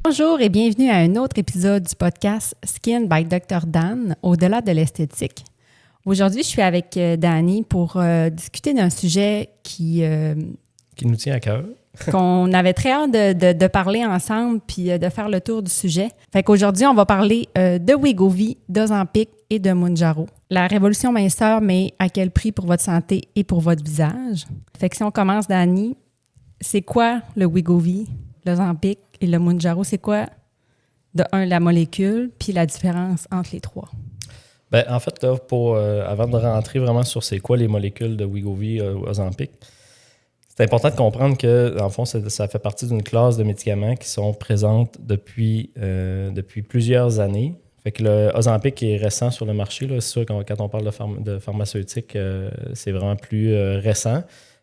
Bonjour et bienvenue à un autre épisode du podcast Skin by Dr. Dan, au-delà de l'esthétique. Aujourd'hui, je suis avec Dani pour discuter d'un sujet qui nous tient à cœur. qu'on avait très hâte de parler ensemble puis de faire le tour du sujet. Fait qu'aujourd'hui, on va parler de Wegovy, d'Ozempic et de Mounjaro. La révolution minceur, mais à quel prix pour votre santé et pour votre visage? Fait que si on commence, Dani, c'est quoi le Wegovy, l'Ozempic et le Mounjaro? C'est quoi, de un, la molécule, puis la différence entre les trois? Ben, en fait, là, avant de rentrer vraiment sur c'est quoi les molécules de Wegovy, Ozempic, c'est important de comprendre que, en fond, ça fait partie d'une classe de médicaments qui sont présentes depuis plusieurs années. Fait que le Ozempic est récent sur le marché. Là. C'est sûr que quand on parle de pharmaceutique, c'est vraiment plus récent.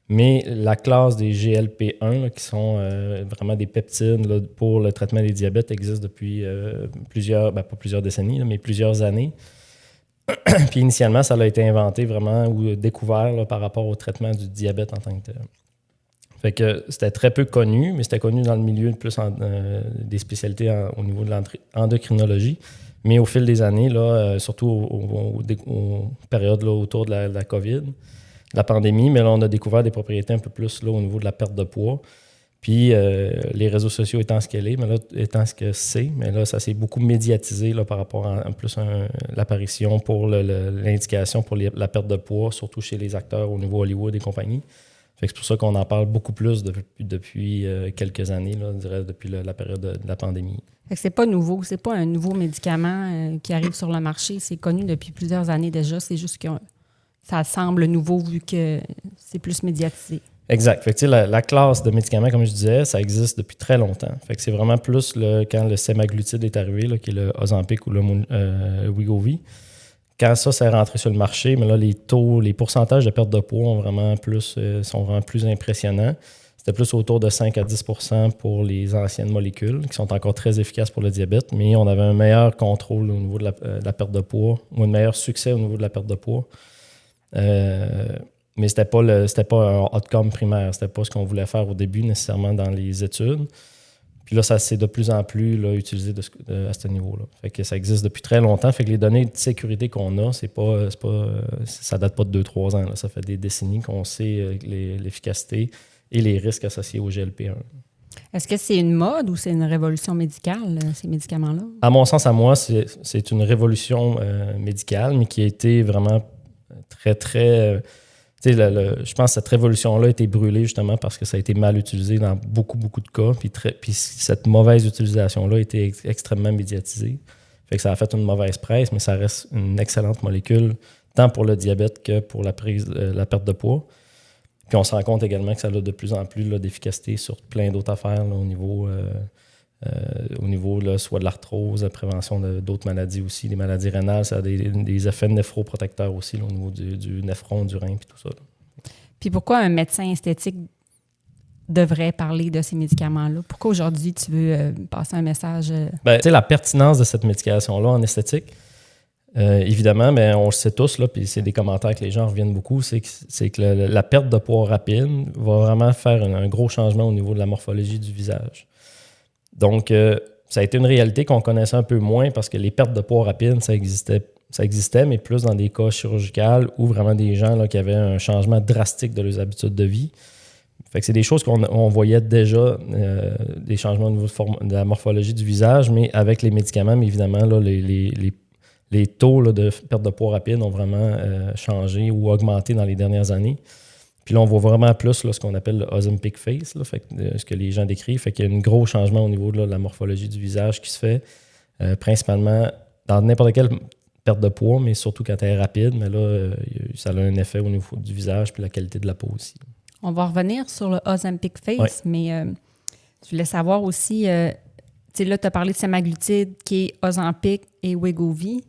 Mais la classe des GLP-1, là, qui sont vraiment des peptides là, pour le traitement des diabètes, existe depuis pas plusieurs décennies, là, mais plusieurs années. Puis initialement, ça a été inventé vraiment ou découvert là, par rapport au traitement du diabète en tant que tel. Fait que c'était très peu connu, mais c'était connu dans le milieu plus des spécialités au niveau de l'endocrinologie. Mais au fil des années, là, surtout aux périodes là, autour de la COVID, de la pandémie, mais là, on a découvert des propriétés un peu plus là, au niveau de la perte de poids. Puis les réseaux sociaux étant ce qu'elle est, mais là, étant ce que c'est, mais là, ça s'est beaucoup médiatisé là, par rapport à l'apparition pour l'indication pour la perte de poids, surtout chez les acteurs au niveau Hollywood et compagnie. Fait que c'est pour ça qu'on en parle beaucoup plus depuis quelques années, là, je dirais depuis la période de la pandémie. Fait que c'est pas nouveau, c'est pas un nouveau médicament qui arrive sur le marché, c'est connu depuis plusieurs années déjà, c'est juste que ça semble nouveau vu que c'est plus médiatisé. Exact. Fait que, la classe de médicaments, comme je disais, ça existe depuis très longtemps. Fait que c'est vraiment plus quand le semaglutide est arrivé, là, qui est le Ozempic ou le Wegovy. Quand ça s'est rentré sur le marché, mais là, les pourcentages de perte de poids sont vraiment plus impressionnants. C'était plus autour de 5 à 10 % pour les anciennes molécules, qui sont encore très efficaces pour le diabète, mais on avait un meilleur contrôle au niveau de la perte de poids, ou un meilleur succès au niveau de la perte de poids. Mais c'était pas un outcome primaire, c'était pas ce qu'on voulait faire au début nécessairement dans les études. Puis là, ça c'est de plus en plus là, utilisé à ce niveau-là. Fait que ça existe depuis très longtemps. Fait que les données de sécurité qu'on a, ça date pas de 2-3 ans. Là. Ça fait des décennies qu'on sait l'efficacité et les risques associés au GLP-1. Est-ce que c'est une mode ou c'est une révolution médicale, ces médicaments-là? À mon sens, à moi, c'est une révolution médicale, mais qui a été vraiment très, très... je pense que cette révolution-là a été brûlée justement parce que ça a été mal utilisé dans beaucoup, beaucoup de cas. Puis cette mauvaise utilisation-là a été extrêmement médiatisée. Fait que ça a fait une mauvaise presse, mais ça reste une excellente molécule, tant pour le diabète que pour la perte de poids. Puis on se rend compte également que ça a de plus en plus là, d'efficacité sur plein d'autres affaires là, au niveau là, soit de l'arthrose, la prévention d'autres maladies aussi. Les maladies rénales, ça a des effets néphroprotecteurs aussi là, au niveau du néphron, du rein et tout ça. Là. Puis pourquoi un médecin esthétique devrait parler de ces médicaments-là? Pourquoi aujourd'hui tu veux passer un message? La pertinence de cette médication-là en esthétique, évidemment, mais on le sait tous, là, puis c'est des commentaires que les gens reviennent beaucoup, c'est que la perte de poids rapide va vraiment faire un gros changement au niveau de la morphologie du visage. Donc, ça a été une réalité qu'on connaissait un peu moins parce que les pertes de poids rapides, ça existait, mais plus dans des cas chirurgicaux ou vraiment des gens là, qui avaient un changement drastique de leurs habitudes de vie. Fait que c'est des choses qu'on voyait déjà, des changements au niveau de la morphologie du visage, mais avec les médicaments, mais évidemment, là, les taux là, de perte de poids rapide ont vraiment changé ou augmenté dans les dernières années. Puis là, on voit vraiment plus là, ce qu'on appelle le Ozempic face, là, fait que, ce que les gens décrivent. Fait qu'il y a un gros changement au niveau de la morphologie du visage qui se fait, principalement dans n'importe quelle perte de poids, mais surtout quand elle est rapide. Mais là, ça a un effet au niveau du visage puis la qualité de la peau aussi. On va revenir sur le Ozempic face, ouais. Mais je voulais savoir aussi, tu sais, là, tu as parlé de semaglutide qui est Ozempic et Wegovy.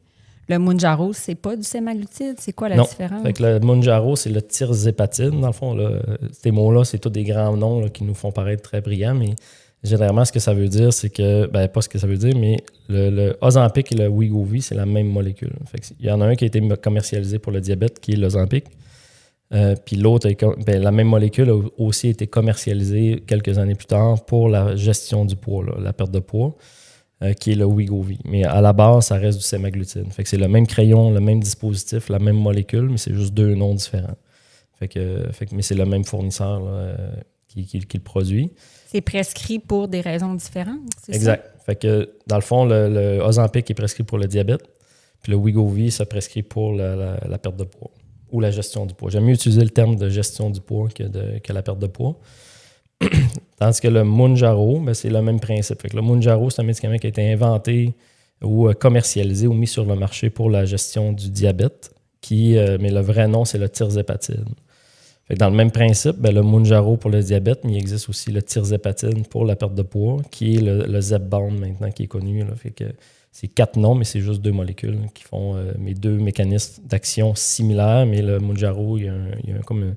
Le Mounjaro, c'est pas du semaglutide? C'est quoi la différence? Fait que le Mounjaro, c'est le tirzépatide, dans le fond. Là. Ces mots-là, c'est tous des grands noms là, qui nous font paraître très brillants, mais généralement, ce que ça veut dire, c'est que... pas ce que ça veut dire, mais le Ozempic et le Wegovy, c'est la même molécule. Fait que il y en a un qui a été commercialisé pour le diabète, qui est l'Ozempic. Puis l'autre, la même molécule a aussi été commercialisée quelques années plus tard pour la gestion du poids, là, la perte de poids, qui est le Wegovy. Mais à la base, ça reste du semaglutide. Fait que c'est le même crayon, le même dispositif, la même molécule, mais c'est juste 2 noms différents. Mais c'est le même fournisseur là, qui le produit. C'est prescrit pour des raisons différentes, c'est exact. Ça? Fait que dans le fond, le Ozempic est prescrit pour le diabète, puis le Wegovy, ça prescrit pour la perte de poids ou la gestion du poids. J'aime mieux utiliser le terme de gestion du poids que la perte de poids. Tandis que le Mounjaro, ben, c'est le même principe. Fait que le Mounjaro, c'est un médicament qui a été inventé ou commercialisé ou mis sur le marché pour la gestion du diabète, mais le vrai nom, c'est le tirzépatide. Fait que dans le même principe, ben, le Mounjaro pour le diabète, mais il existe aussi le tirzépatide pour la perte de poids, qui est le Zepbound maintenant, qui est connu. Là. Fait que c'est 4 noms, mais c'est juste 2 molécules qui font mes 2 mécanismes d'action similaires, mais le Mounjaro, il y a comme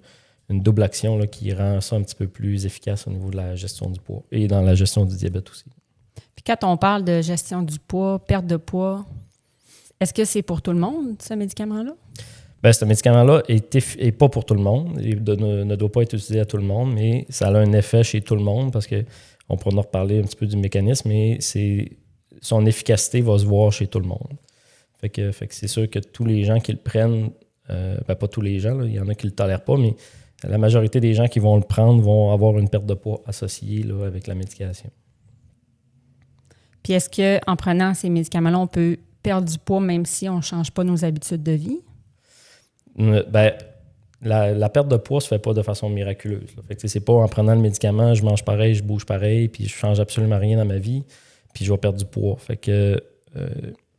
une double action là, qui rend ça un petit peu plus efficace au niveau de la gestion du poids et dans la gestion du diabète aussi. Puis quand on parle de gestion du poids, perte de poids, est-ce que c'est pour tout le monde, ce médicament-là? Bien, ce médicament-là n'est pas pour tout le monde. Il ne doit pas être utilisé à tout le monde, mais ça a un effet chez tout le monde parce qu'on pourra en reparler un petit peu du mécanisme, mais son efficacité va se voir chez tout le monde. Fait que c'est sûr que tous les gens qui le prennent, pas tous les gens, là, il y en a qui ne le tolèrent pas, mais la majorité des gens qui vont le prendre vont avoir une perte de poids associée là, avec la médication. Puis est-ce qu'en prenant ces médicaments-là, on peut perdre du poids même si on ne change pas nos habitudes de vie? Ben, la perte de poids ne se fait pas de façon miraculeuse. Là. Fait que c'est pas en prenant le médicament, je mange pareil, je bouge pareil, puis je ne change absolument rien dans ma vie, puis je vais perdre du poids. Fait que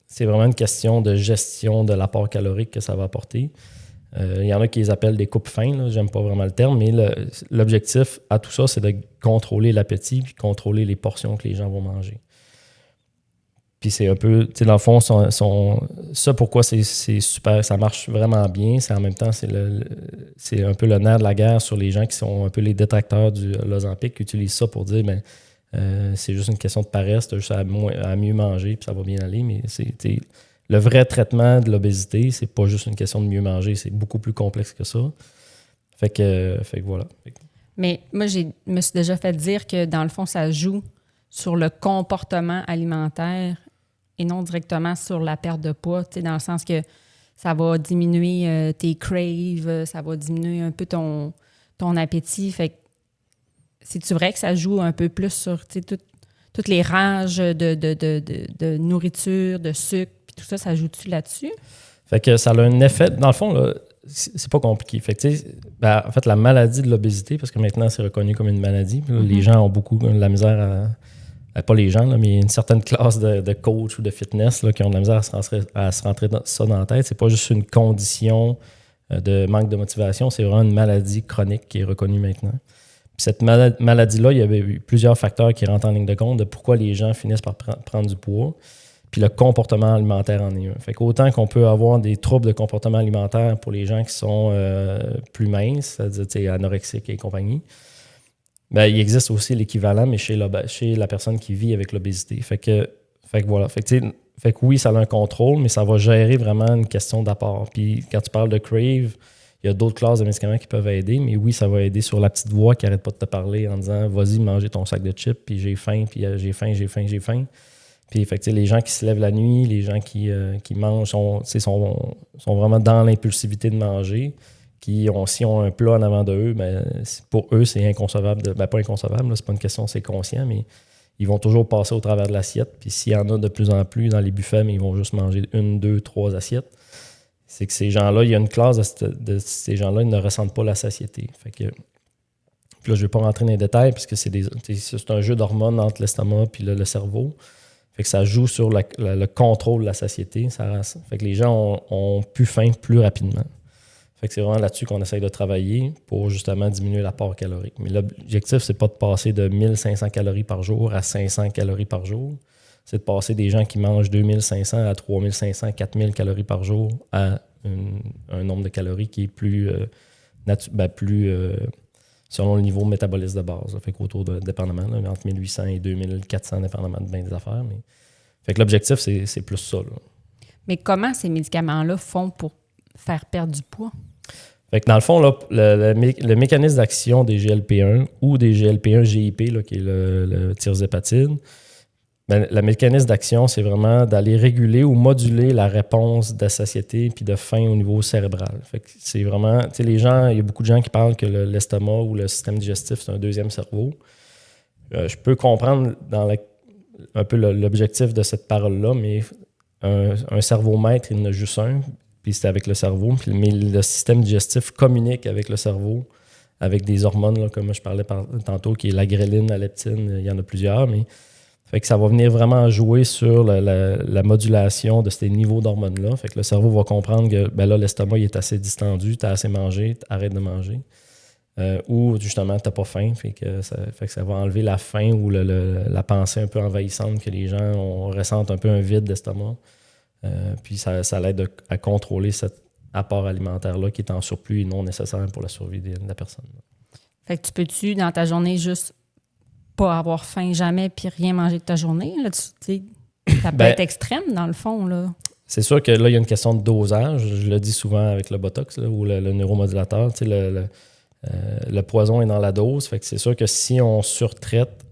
c'est vraiment une question de gestion de l'apport calorique que ça va apporter. Il y en a qui les appellent des coupes fins, j'aime pas vraiment le terme, mais l'objectif à tout ça, c'est de contrôler l'appétit puis contrôler les portions que les gens vont manger. Puis c'est un peu, tu sais, dans le fond, ça pourquoi c'est super, ça marche vraiment bien, c'est en même temps, c'est un peu le nerf de la guerre sur les gens qui sont un peu les détracteurs du Ozempic, qui utilisent ça pour dire, c'est juste une question de paresse, t'as juste à mieux manger puis ça va bien aller, mais le vrai traitement de l'obésité, c'est pas juste une question de mieux manger, c'est beaucoup plus complexe que ça. Fait que voilà. Mais moi, je me suis déjà fait dire que dans le fond, ça joue sur le comportement alimentaire et non directement sur la perte de poids, dans le sens que ça va diminuer tes craves, ça va diminuer un peu ton appétit. Fait que c'est-tu vrai que ça joue un peu plus sur toutes les rages de nourriture, de sucre, puis tout ça joue-tu là-dessus? Fait que ça a un effet, dans le fond, là, c'est pas compliqué. Fait que, en fait, la maladie de l'obésité, parce que maintenant, c'est reconnu comme une maladie, là, les gens ont beaucoup de la misère pas les gens, là, mais une certaine classe de coach ou de fitness là, qui ont de la misère à se rentrer ça dans la tête. C'est pas juste une condition de manque de motivation, c'est vraiment une maladie chronique qui est reconnue maintenant. Puis cette maladie-là, il y avait eu plusieurs facteurs qui rentrent en ligne de compte de pourquoi les gens finissent par prendre du poids. Puis le comportement alimentaire en est un. Fait qu'autant qu'on peut avoir des troubles de comportement alimentaire pour les gens qui sont plus minces, c'est-à-dire anorexiques et compagnie, il existe aussi l'équivalent, mais chez la personne qui vit avec l'obésité. Fait que voilà. Fait que oui, ça a un contrôle, mais ça va gérer vraiment une question d'apport. Puis quand tu parles de crave, il y a d'autres classes de médicaments qui peuvent aider, mais oui, ça va aider sur la petite voix qui n'arrête pas de te parler en disant « Vas-y, manger ton sac de chips, puis j'ai faim, puis j'ai faim. » Puis les gens qui se lèvent la nuit, les gens qui mangent sont vraiment dans l'impulsivité de manger. S'ils ont un plat en avant d'eux, pour eux, c'est inconcevable. Pas inconcevable, là, c'est pas une question, c'est conscient, mais ils vont toujours passer au travers de l'assiette. Puis s'il y en a de plus en plus dans les buffets, mais ils vont juste manger 1, 2, 3 assiettes. C'est que ces gens-là, il y a une classe de ces gens-là, ils ne ressentent pas la satiété. Fait que, puis là, je ne vais pas rentrer dans les détails parce que c'est un jeu d'hormones entre l'estomac et le cerveau. Fait que ça joue sur le contrôle de la satiété. Fait que les gens ont plus faim plus rapidement. Fait que c'est vraiment là-dessus qu'on essaye de travailler pour justement diminuer l'apport calorique. Mais l'objectif, c'est pas de passer de 1500 calories par jour à 500 calories par jour. C'est de passer des gens qui mangent 2500 à 3500, 4000 calories par jour à un nombre de calories qui est plus selon le niveau métabolisme de base. Là. Fait qu'autour de, dépendamment, là, entre 1800 et 2400, dépendamment de bien des affaires. Mais... Fait que l'objectif, c'est plus ça. Là. Mais comment ces médicaments-là font pour faire perdre du poids? Fait que dans le fond, là, le mécanisme d'action des GLP-1 ou des GLP-1 GIP, là, qui est le tirzépatide, ben, le mécanisme d'action, c'est vraiment d'aller réguler ou moduler la réponse de satiété puis de faim au niveau cérébral. Fait que c'est vraiment, tu sais, les gens, il y a beaucoup de gens qui parlent que l'estomac ou le système digestif, c'est un deuxième cerveau. Je peux comprendre un peu l'objectif de cette parole-là, mais un cerveau maître, il en a juste un, puis c'est avec le cerveau. Mais le système digestif communique avec le cerveau, avec des hormones, là, comme je parlais tantôt, qui est la gréline, la leptine, il y en a plusieurs, mais fait que ça va venir vraiment jouer sur la modulation de ces niveaux d'hormones-là. Fait que le cerveau va comprendre que ben là, l'estomac il est assez distendu, tu as assez mangé, arrête de manger. Ou justement, tu n'as pas faim. Fait que ça va enlever la faim ou la pensée un peu envahissante que les gens ressentent un peu un vide d'estomac. Puis ça l'aide à contrôler cet apport alimentaire-là qui est en surplus et non nécessaire pour la survie de la personne. Fait que tu peux-tu, dans ta journée, juste pas avoir faim jamais puis rien manger de ta journée? Là, ça peut être extrême, dans le fond. Là. C'est sûr que là, il y a une question de dosage. Je le dis souvent avec le Botox là, ou le neuromodulateur. Le poison est dans la dose. Fait que c'est sûr que si on surtraite,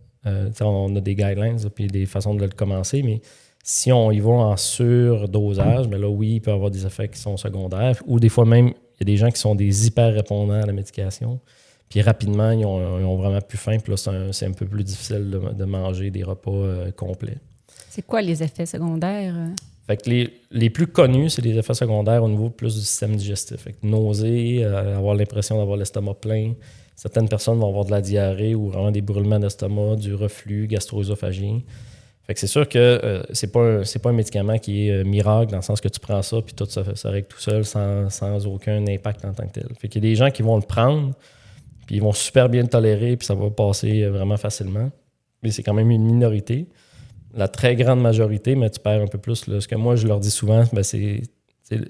on a des guidelines et des façons de le commencer, mais si on y va en surdosage, mais là, oui, il peut y avoir des effets qui sont secondaires. Ou des fois même, il y a des gens qui sont des hyper-répondants à la médication. Puis rapidement, ils ont vraiment plus faim. Puis là, c'est un peu plus difficile de manger des repas complets. C'est quoi les effets secondaires? Fait que les plus connus, c'est les effets secondaires au niveau plus du système digestif. Fait que nausées, avoir l'impression d'avoir l'estomac plein. Certaines personnes vont avoir de la diarrhée ou vraiment des brûlements d'estomac, du reflux, gastro-œsophagie. Fait que c'est sûr que c'est pas un médicament qui est miracle dans le sens que tu prends ça puis tout ça règle tout seul sans aucun impact en tant que tel. Fait qu'il y a des gens qui vont le prendre puis ils vont super bien le tolérer puis ça va passer vraiment facilement. Mais c'est quand même une minorité. La très grande majorité, mais tu perds un peu plus. Là. Ce que moi, je leur dis souvent, ben, c'est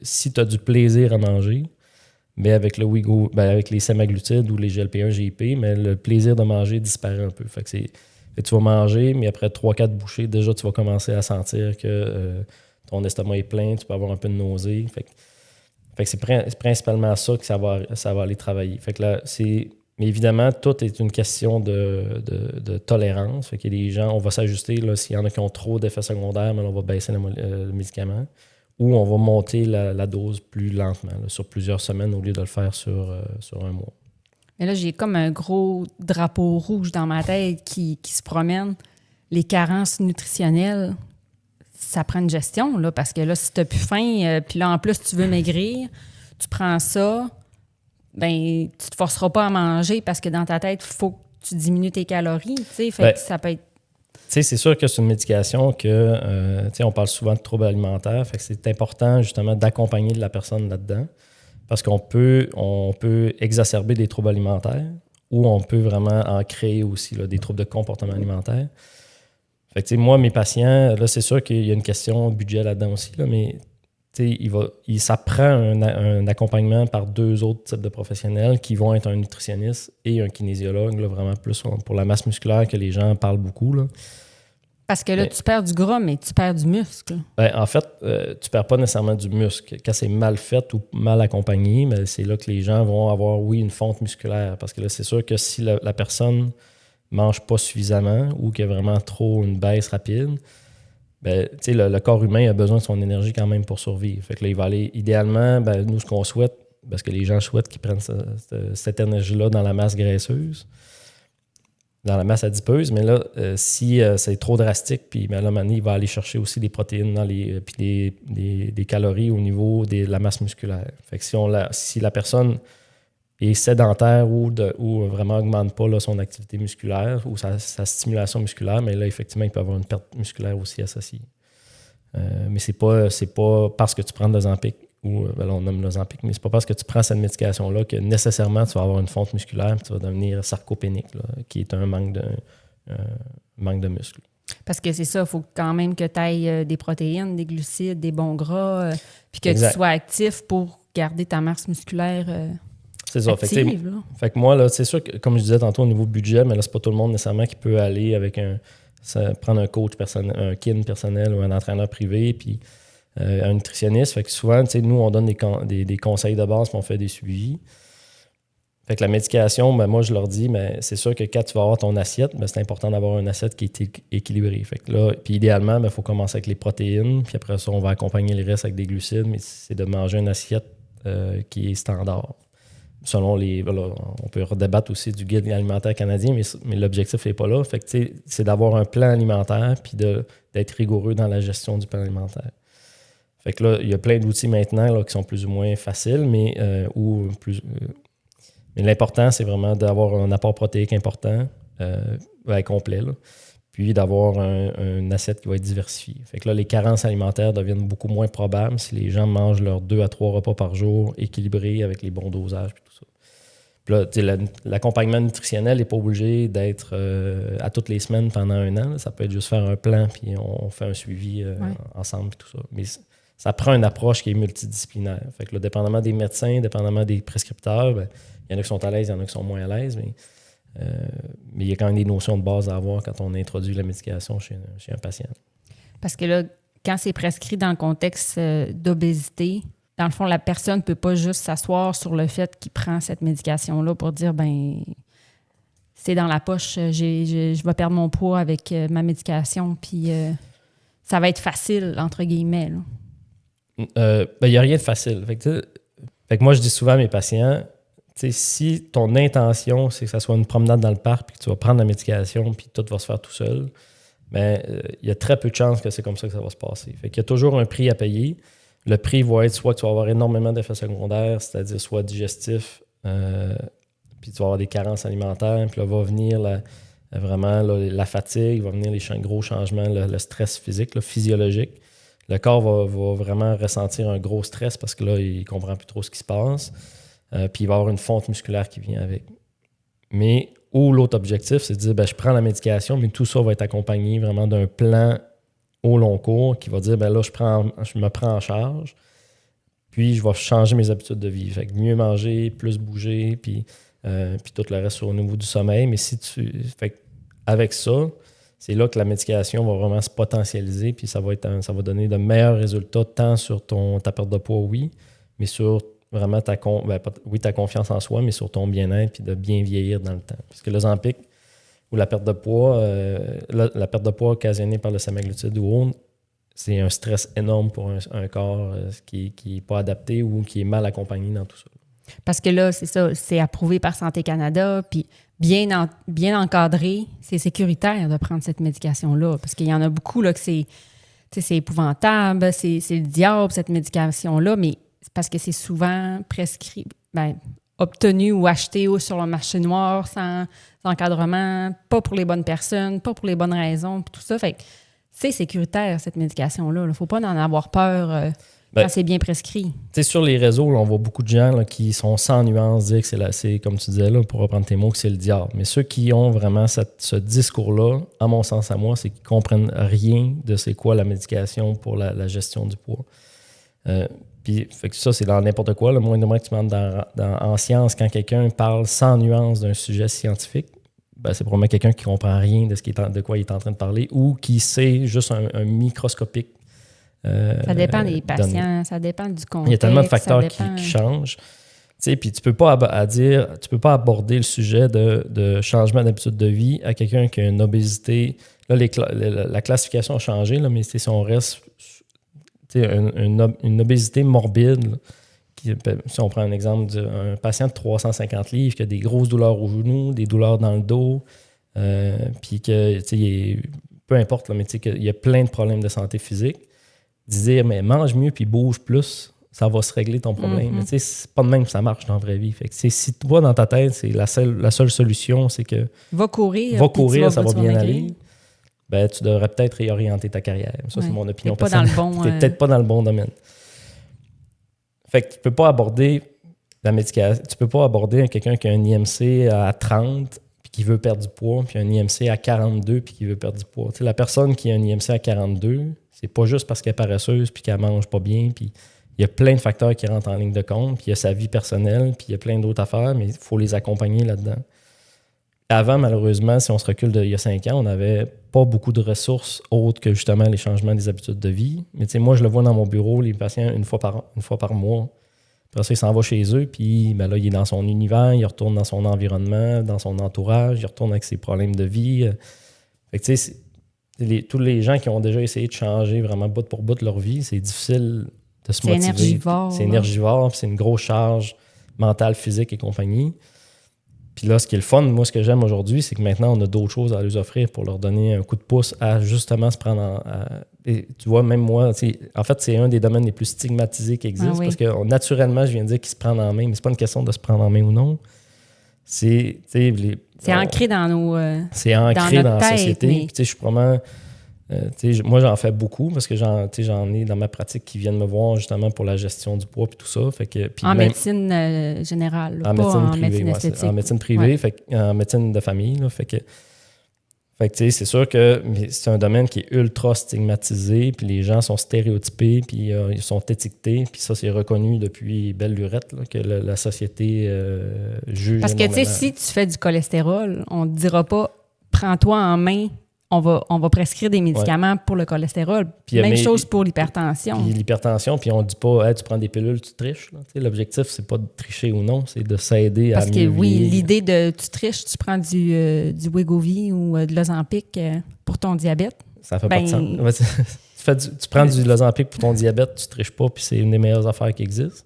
si tu as du plaisir à manger, ben, avec avec les semaglutides ou les GLP-1 GIP, mais le plaisir de manger disparaît un peu. Fait que tu vas manger, mais après 3-4 bouchées, déjà, tu vas commencer à sentir que ton estomac est plein, tu peux avoir un peu de nausée. Fait que c'est principalement ça que ça va aller travailler. Fait que là, mais évidemment, tout est une question de tolérance. Fait qu'il y a des gens, on va s'ajuster. S'il y en a qui ont trop d'effets secondaires, mais on va baisser le médicament. Ou on va monter la dose plus lentement, là, sur plusieurs semaines au lieu de le faire sur un mois. Mais là, j'ai comme un gros drapeau rouge dans ma tête qui se promène. Les carences nutritionnelles, ça prend une gestion, là, parce que là, si tu n'as plus faim, puis là, en plus, tu veux maigrir, tu prends ça, ben tu ne te forceras pas à manger parce que dans ta tête, il faut que tu diminues tes calories. Fait que ça peut être... C'est sûr que c'est une médication que, on parle souvent de troubles alimentaires, fait que c'est important justement d'accompagner la personne là-dedans. Parce qu'on peut exacerber des troubles alimentaires ou on peut vraiment en créer aussi là, des troubles de comportement alimentaire. Fait que, moi, mes patients, là, c'est sûr qu'il y a une question budget là-dedans aussi, là, mais ça prend un accompagnement par 2 autres types de professionnels qui vont être un nutritionniste et un kinésiologue, là, vraiment plus pour la masse musculaire que les gens parlent beaucoup. Là. Parce que là, tu perds du gras, mais tu perds du muscle. Ben, en fait, tu perds pas nécessairement du muscle. Quand c'est mal fait ou mal accompagné, mais c'est là que les gens vont avoir, oui, une fonte musculaire. Parce que là, c'est sûr que si la personne mange pas suffisamment ou qu'il y a vraiment trop une baisse rapide, ben, le corps humain a besoin de son énergie quand même pour survivre. Fait que là, il va aller, idéalement, ben, nous, ce qu'on souhaite, parce que les gens souhaitent qu'ils prennent cette énergie-là dans la masse graisseuse, dans la masse adipeuse, mais là, si c'est trop drastique, puis ben, là, maintenant, il va aller chercher aussi des protéines puis des calories au niveau de la masse musculaire. Fait que si la personne est sédentaire ou vraiment augmente pas là, son activité musculaire ou sa stimulation musculaire, mais là, effectivement, il peut avoir une perte musculaire aussi associée. Mais c'est pas parce que tu prends de l'Ozempic ou là, on nomme l'Ozempic, mais c'est pas parce que tu prends cette médication-là que nécessairement tu vas avoir une fonte musculaire et tu vas devenir sarcopénique, là, qui est un manque de muscle. Parce que c'est ça, il faut quand même que tu ailles des protéines, des glucides, des bons gras, puis que tu sois actif pour garder ta masse musculaire c'est ça. active. Fait que moi, là, c'est sûr que, comme je disais tantôt, au niveau budget, mais là, c'est pas tout le monde nécessairement qui peut aller avec prendre un coach personnel, un kin personnel ou un entraîneur privé, puis un nutritionniste. Fait que souvent, nous, on donne des conseils de base, puis on fait des suivis. Fait que la médication, moi, je leur dis, mais c'est sûr que quand tu vas avoir ton assiette, c'est important d'avoir une assiette qui est équilibrée. Fait que là, puis idéalement, il faut commencer avec les protéines, puis après ça, on va accompagner le reste avec des glucides, mais c'est de manger une assiette qui est standard. Selon on peut redébattre aussi du guide alimentaire canadien, mais l'objectif n'est pas là. Fait que c'est d'avoir un plan alimentaire puis d'être rigoureux dans la gestion du plan alimentaire. Fait que là, il y a plein d'outils maintenant là, qui sont plus ou moins faciles, mais l'important, c'est vraiment d'avoir un apport protéique important, complet, là, puis d'avoir un assiette qui va être diversifié. Fait que là, les carences alimentaires deviennent beaucoup moins probables si les gens mangent leurs 2 à 3 repas par jour équilibrés avec les bons dosages et tout ça. Puis là, l'accompagnement nutritionnel n'est pas obligé d'être à toutes les semaines pendant 1 an. Là. Ça peut être juste faire un plan, puis on fait un suivi ensemble et tout ça. Mais ça prend une approche qui est multidisciplinaire. Fait que là, dépendamment des médecins, dépendamment des prescripteurs, il y en a qui sont à l'aise, il y en a qui sont moins à l'aise, mais il y a quand même des notions de base à avoir quand on introduit la médication chez un patient. Parce que là, quand c'est prescrit dans le contexte d'obésité, dans le fond, la personne ne peut pas juste s'asseoir sur le fait qu'il prend cette médication-là pour dire, c'est dans la poche, je vais perdre mon poids avec ma médication, puis ça va être facile, entre guillemets. Il n'y a rien de facile. Fait que moi, je dis souvent à mes patients, si ton intention, c'est que ça soit une promenade dans le parc puis que tu vas prendre la médication puis tout va se faire tout seul, il y a très peu de chances que c'est comme ça que ça va se passer. Fait qu'il y a toujours un prix à payer. Le prix va être soit que tu vas avoir énormément d'effets secondaires, c'est-à-dire soit digestifs, puis tu vas avoir des carences alimentaires, puis là va venir la fatigue, va venir les gros changements, le stress physique, le physiologique. Le corps va vraiment ressentir un gros stress parce que là, il ne comprend plus trop ce qui se passe. Puis il va y avoir une fonte musculaire qui vient avec. Mais l'autre objectif, c'est de dire, je prends la médication, mais tout ça va être accompagné vraiment d'un plan au long cours qui va dire, là, je me prends en charge, puis je vais changer mes habitudes de vie. Fait que mieux manger, plus bouger, puis tout le reste au niveau du sommeil. Mais avec ça, c'est là que la médication va vraiment se potentialiser, puis ça va donner de meilleurs résultats, tant sur ta perte de poids, oui, mais sur vraiment ta confiance en soi, mais sur ton bien-être, puis de bien vieillir dans le temps. Parce que l'Ozempic ou la perte de poids, la perte de poids occasionnée par le semaglutide ou autre, c'est un stress énorme pour un corps qui n'est pas adapté ou qui est mal accompagné dans tout ça. Parce que là, c'est ça, c'est approuvé par Santé Canada, puis bien encadré, c'est sécuritaire de prendre cette médication-là. Parce qu'il y en a beaucoup là, que c'est épouvantable, c'est le diable, cette médication-là, mais c'est parce que c'est souvent prescrit, obtenu ou acheté sur le marché noir, sans encadrement, pas pour les bonnes personnes, pas pour les bonnes raisons, tout ça. Fait que c'est sécuritaire, cette médication-là. Il ne faut pas en avoir peur quand c'est bien prescrit. Sur les réseaux, là, on voit beaucoup de gens là, qui sont sans nuance, dire que c'est comme tu disais, là, pour reprendre tes mots, que c'est le diable. Mais ceux qui ont vraiment ce discours-là, à mon sens à moi, c'est qu'ils ne comprennent rien de c'est quoi la médication pour la gestion du poids. Puis fait que ça, c'est dans n'importe quoi. Le moins de moins que tu demandes en science, quand quelqu'un parle sans nuance d'un sujet scientifique, c'est probablement quelqu'un qui ne comprend rien de quoi il est en train de parler ou qui sait juste un microscopique. Ça dépend des patients, ça dépend du contexte. Il y a tellement de facteurs qui changent. Puis tu peux pas aborder le sujet de changement d'habitude de vie à quelqu'un qui a une obésité. Là, la classification a changé, là, mais si on reste une obésité morbide, si on prend un exemple d'un patient de 350 livres qui a des grosses douleurs au genou, des douleurs dans le dos, puis que peu importe, là, mais qu'il y a plein de problèmes de santé physique, dire mais mange mieux puis bouge plus, ça va se régler ton problème. Mm-hmm. Mais c'est pas de même que ça marche dans la vraie vie. Fait que si toi, dans ta tête, c'est la seule solution, c'est que va courir, ça va bien aller. Tu devrais peut-être réorienter ta carrière. Ça, c'est mon opinion personnelle. Tu n'es peut-être pas dans le bon domaine. Fait que tu peux pas aborder la médication. Tu peux pas aborder quelqu'un qui a un IMC à 30 puis qui veut perdre du poids, puis un IMC à 42 puis qui veut perdre du poids. La personne qui a un IMC à 42, c'est pas juste parce qu'elle est paresseuse puis qu'elle mange pas bien. Puis il y a plein de facteurs qui rentrent en ligne de compte. Puis il y a sa vie personnelle, puis il y a plein d'autres affaires, mais il faut les accompagner là-dedans. Avant, malheureusement, si on se recule d'il y a 5 ans, on n'avait pas beaucoup de ressources autres que justement les changements des habitudes de vie. Mais tu sais, moi, je le vois dans mon bureau, les patients, une fois par mois. Après ça, il s'en va chez eux, puis ben là, il est dans son univers, il retourne dans son environnement, dans son entourage, il retourne avec ses problèmes de vie. Fait que tu sais, tous les gens qui ont déjà essayé de changer vraiment bout pour bout de leur vie, c'est difficile de se motiver. Énergivore. C'est énergivore, puis c'est une grosse charge mentale, physique et compagnie. Puis là, ce qui est le fun, moi, ce que j'aime aujourd'hui, c'est que maintenant, on a d'autres choses à leur offrir pour leur donner un coup de pouce à justement se prendre et tu vois, même moi, en fait, c'est un des domaines les plus stigmatisés qui existent parce que naturellement, je viens de dire qu'ils se prennent en main, mais c'est pas une question de se prendre en main ou non. C'est ancré dans nos. C'est ancré dans la société. Mais... Puis, je suis vraiment. Moi, j'en fais beaucoup parce que j'en ai dans ma pratique qui viennent me voir justement pour la gestion du poids et tout ça. Fait que, en médecine générale, pas en médecine esthétique. En médecine privée, en médecine de famille. Là, fait que c'est sûr que c'est un domaine qui est ultra stigmatisé, puis les gens sont stéréotypés, puis ils sont étiquetés, puis ça, c'est reconnu depuis belle lurette là, que la société juge. Parce que, tu sais, si tu fais du cholestérol, on ne te dira pas « prends-toi en main ». On va prescrire des médicaments pour le cholestérol. Puis, même chose pour l'hypertension. Puis l'hypertension, puis on ne dit pas hey, tu prends des pilules, tu triches. L'objectif, c'est pas de tricher ou non, c'est de s'aider à mieux vivre. Parce que l'idée de tu triches, tu prends du Wegovy ou de l'Ozempic pour ton diabète. Ça fait pas de sens. Tu prends du Lozempic pour ton diabète, tu triches pas, puis c'est une des meilleures affaires qui existent.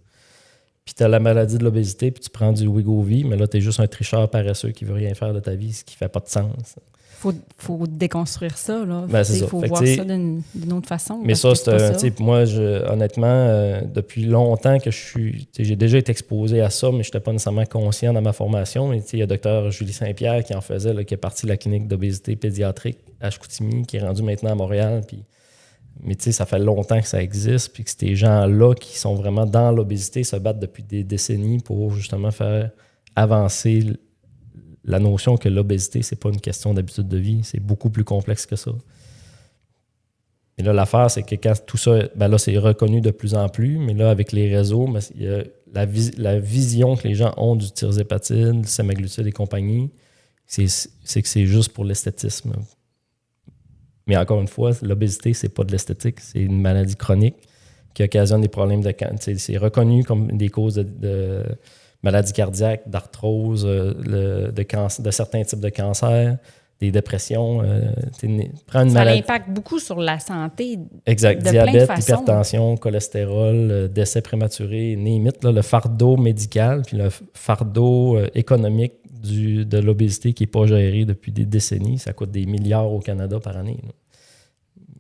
Puis tu as la maladie de l'obésité, puis tu prends du Wegovy, mais là, tu es juste un tricheur paresseux qui veut rien faire de ta vie, ce qui fait pas de sens. Faut déconstruire ça. Il faut voir ça d'une autre façon. Mais ça, moi, honnêtement, depuis longtemps que j'ai déjà été exposé à ça, mais je n'étais pas nécessairement conscient dans ma formation. Mais il y a Dr Julie Saint-Pierre qui en faisait, là, qui est partie de la clinique d'obésité pédiatrique à Chicoutimi, qui est rendue maintenant à Montréal. Mais ça fait longtemps que ça existe, puis que ces gens-là qui sont vraiment dans l'obésité se battent depuis des décennies pour justement faire avancer la notion que l'obésité, c'est pas une question d'habitude de vie, c'est beaucoup plus complexe que ça. Et là, l'affaire, c'est que quand tout ça, là, c'est reconnu de plus en plus, mais là, avec les réseaux, il y a la vision que les gens ont du tirzépatide, du semaglutide et compagnie, c'est que c'est juste pour l'esthétisme. Mais encore une fois, l'obésité, c'est pas de l'esthétique, c'est une maladie chronique qui occasionne des problèmes de cancer. C'est reconnu comme des causes de maladies cardiaques, d'arthrose, de certains types de cancers, des dépressions. Ça impacte beaucoup sur la santé. Exact. De Diabète, plein de façons. Hypertension, cholestérol, décès prématuré, limite, le fardeau médical puis le fardeau économique de l'obésité qui n'est pas géré depuis des décennies. Ça coûte des milliards au Canada par année.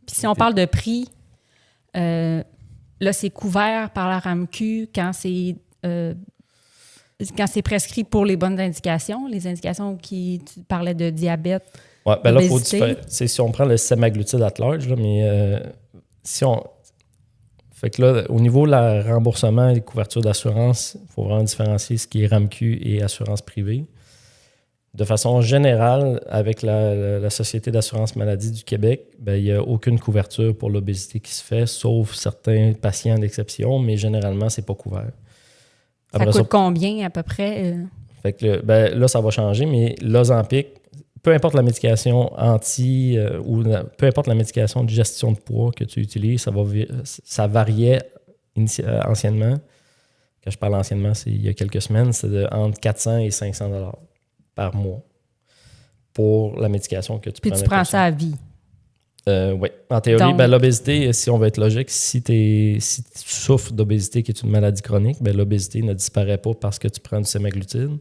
Puis si on parle de prix, là, c'est couvert par la RAMQ quand c'est prescrit pour les bonnes indications, les indications tu parlais de diabète. Oui, bien là, si on prend le semaglutide at large, là, mais fait que là, au niveau de la remboursement et des couvertures d'assurance, il faut vraiment différencier ce qui est RAMQ et assurance privée. De façon générale, avec la Société d'assurance maladie du Québec, il n'y a aucune couverture pour l'obésité qui se fait, sauf certains patients d'exception, mais généralement, ce n'est pas couvert. Après, ça coûte combien à peu près? Fait que là, ça va changer, mais l'Ozempic, peu importe la médication ou peu importe la médication de gestion de poids que tu utilises, ça variait anciennement. Quand je parle anciennement, c'est il y a quelques semaines, c'est entre 400 et 500 $ par mois pour la médication que tu prends. Puis tu prends ça à vie. Oui. En théorie, l'obésité, si on veut être logique, si tu souffres d'obésité qui est une maladie chronique, l'obésité ne disparaît pas parce que tu prends du semaglutide.